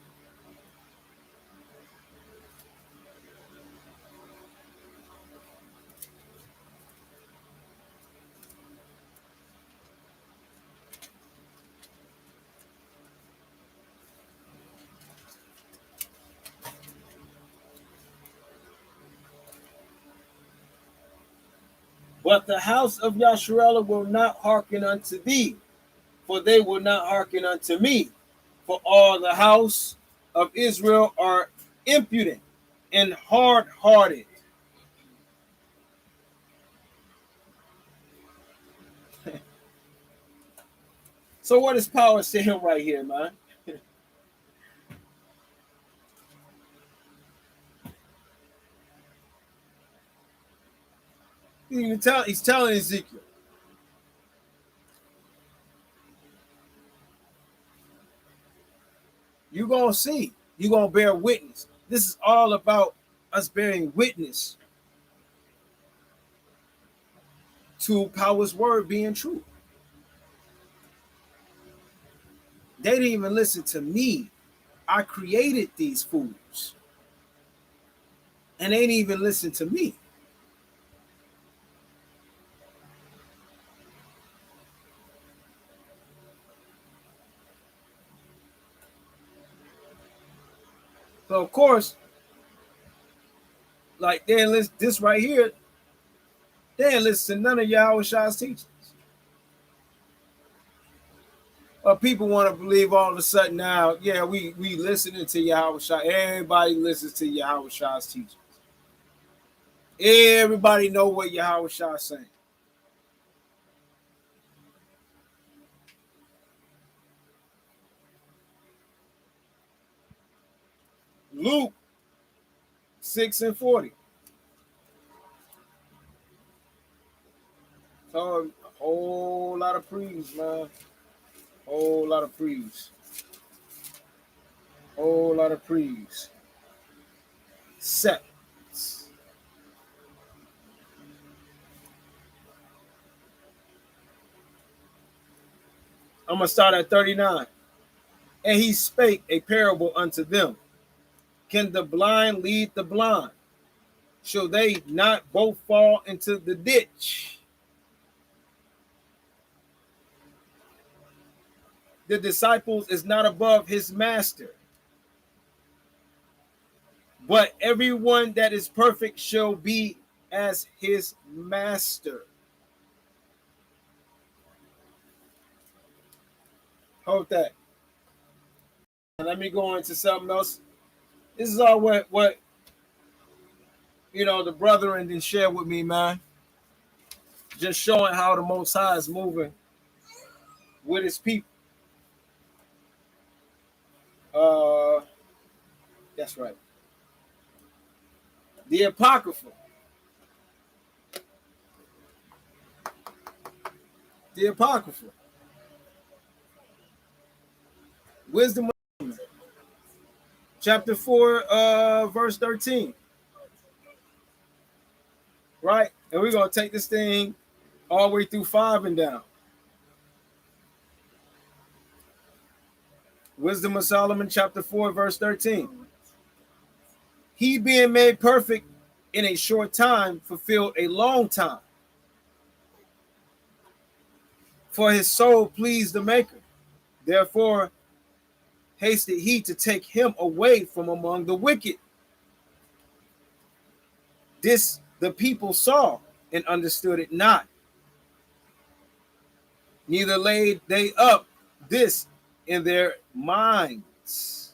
Speaker 3: But the house of Yasharallah will not hearken unto thee, for they will not hearken unto me. For all the house of Israel are impudent and hard-hearted. So what is Power saying right here, man? He's telling Ezekiel, you're going to see. You're going to bear witness. This is all about us bearing witness to Power's word being true. They didn't even listen to me. I created these fools. And they didn't even listen to me. So, of course, like they didn't listen, this right here, they didn't listen to none of Yahweh Shah's teachings. But people want to believe all of a sudden now, yeah, we listening to Yahweh Shah. Everybody listens to Yahweh Shah's teachings. Everybody know what Yahweh Shah is saying. Luke 6 and 40. So a whole lot of praise, man. Whole lot of praise. Whole lot of praise. Sects. I'm going to start at 39. And he spake a parable unto them. Can the blind lead the blind? Shall they not both fall into the ditch? The disciples is not above his master. But everyone that is perfect shall be as his master. Hold that. And let me go into something else. This is all what the brethren didn't share with me, man. Just showing how the Most High is moving with his people. That's right. The Apocrypha. The Apocrypha. Wisdom of Solomon. Chapter 4, verse 13. Right? And we're going to take this thing all the way through 5 and down. Wisdom of Solomon, chapter 4, verse 13. He being made perfect in a short time fulfilled a long time. For his soul pleased the Maker. Therefore hasted he to take him away from among the wicked. This the people saw and understood it not. Neither laid they up this in their minds.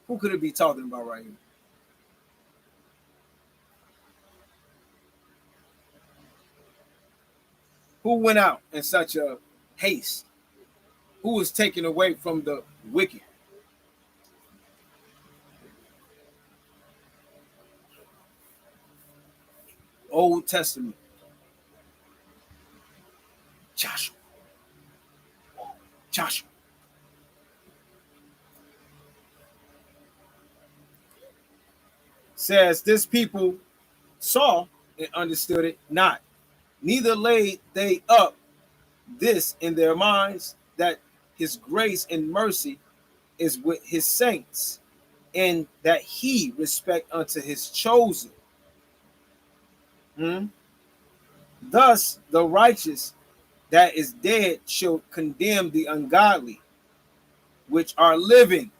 Speaker 3: Who could it be talking about right here? Who went out in such a haste. Who is taken away from the wicked? Old Testament. Joshua. Joshua. Says this people saw and understood it not, neither laid they up this in their minds, that his grace and mercy is with his saints, and that he respect unto his chosen. Thus the righteous that is dead shall condemn the ungodly, which are living.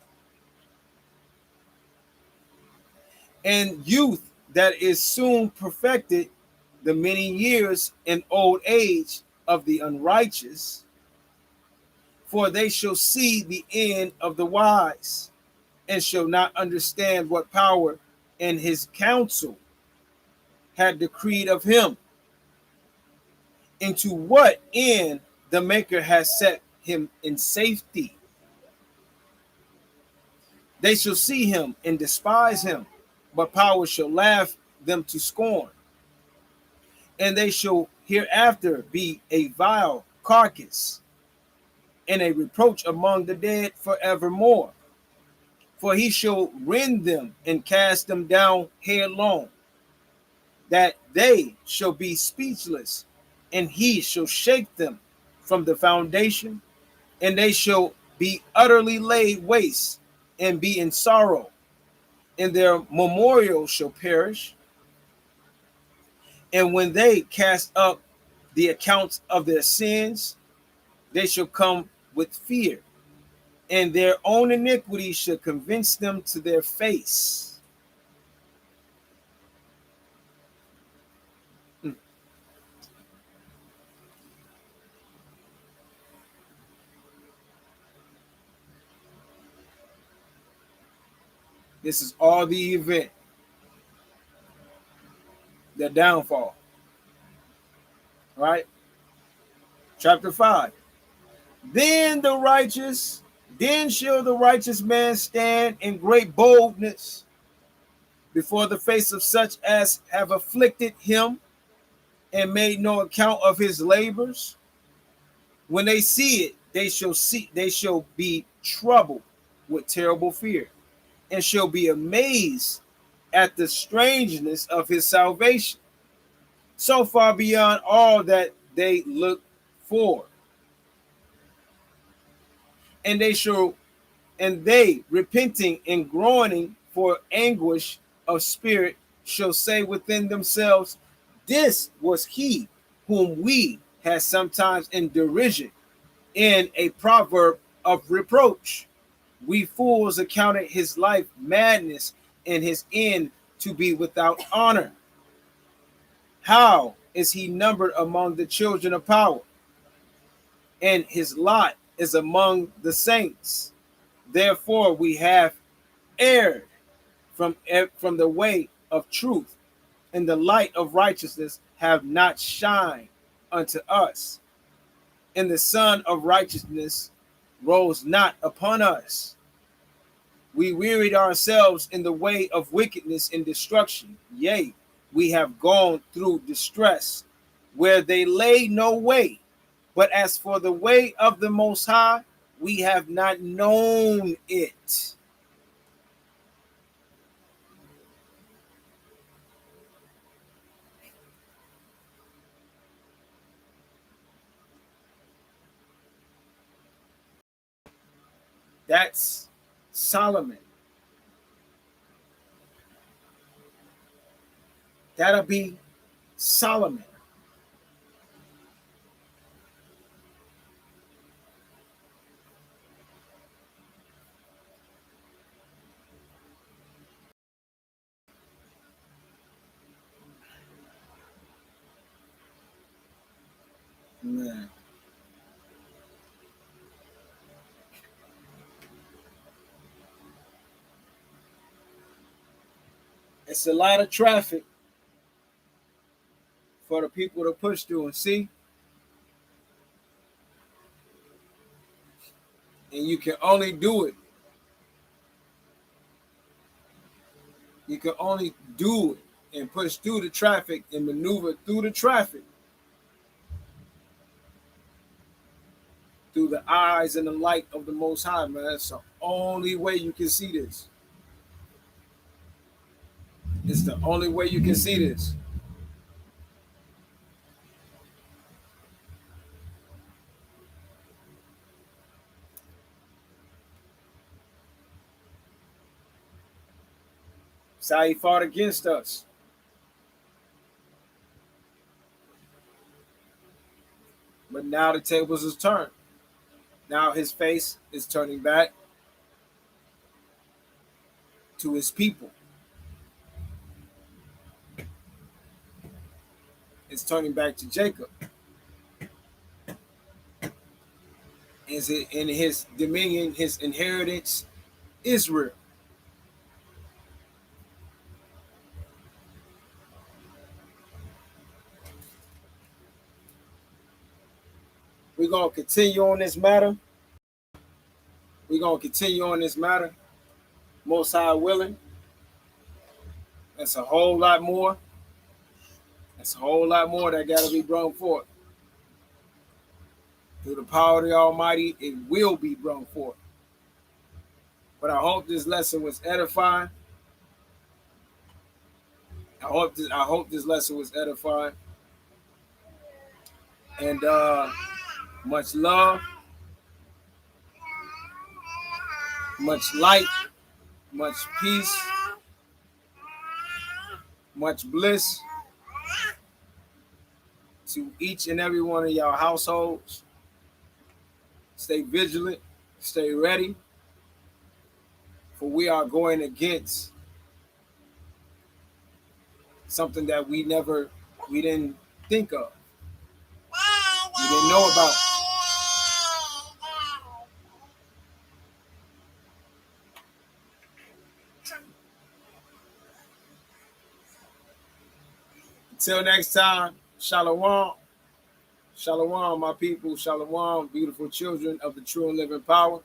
Speaker 3: And youth that is soon perfected, the many years and old age of the unrighteous, for they shall see the end of the wise, and shall not understand what power and his counsel had decreed of him, into what end the Maker has set him in safety. They shall see him and despise him, but power shall laugh them to scorn. And they shall hereafter be a vile carcass and a reproach among the dead forevermore. For he shall rend them and cast them down headlong, that they shall be speechless, and he shall shake them from the foundation, and they shall be utterly laid waste and be in sorrow, and their memorial shall perish. And when they cast up the accounts of their sins, they shall come with fear, and their own iniquity shall convince them to their face. This is all the event, the downfall. Right? Chapter 5. Then shall the righteous man stand in great boldness before the face of such as have afflicted him and made no account of his labors. When they see it, they shall be troubled with terrible fear, and shall be amazed at the strangeness of his salvation, so far beyond all that they look for. And they repenting and groaning for anguish of spirit shall say within themselves, this was he whom we had sometimes in derision, in a proverb of reproach. We fools accounted his life madness, and his end to be without honor. How is he numbered among the children of power? And his lot is among the saints. Therefore we have erred from the way of truth, and the light of righteousness have not shined unto us, and the sun of righteousness rose not upon us. We wearied ourselves in the way of wickedness and destruction. Yea, we have gone through distress, where they lay no way. But as for the way of the Most High, we have not known it. That's Solomon. That'll be Solomon. Man. It's a lot of traffic for the people to push through and see. And you can only do it. You can only do it and push through the traffic and maneuver through the traffic through the eyes and the light of the Most High, man. That's the only way you can see this. It's the only way you can see this. It's how he fought against us. But now the tables is turned. Now his face is turning back to his people. It's turning back to Jacob. Is it in his dominion, his inheritance, Israel? We're going to continue on this matter. We're going to continue on this matter. Most High willing. That's a whole lot more. That's a whole lot more that got to be brought forth. Through the power of the Almighty, it will be brought forth. But I hope this lesson was edifying. I hope this lesson was edifying. And much love, much light, much peace, much bliss to each and every one of y'all households. Stay vigilant, stay ready, for we are going against something that we didn't think of, we didn't know about. Until next time, shalom. Shalom, my people. Shalom, beautiful children of the true and living power.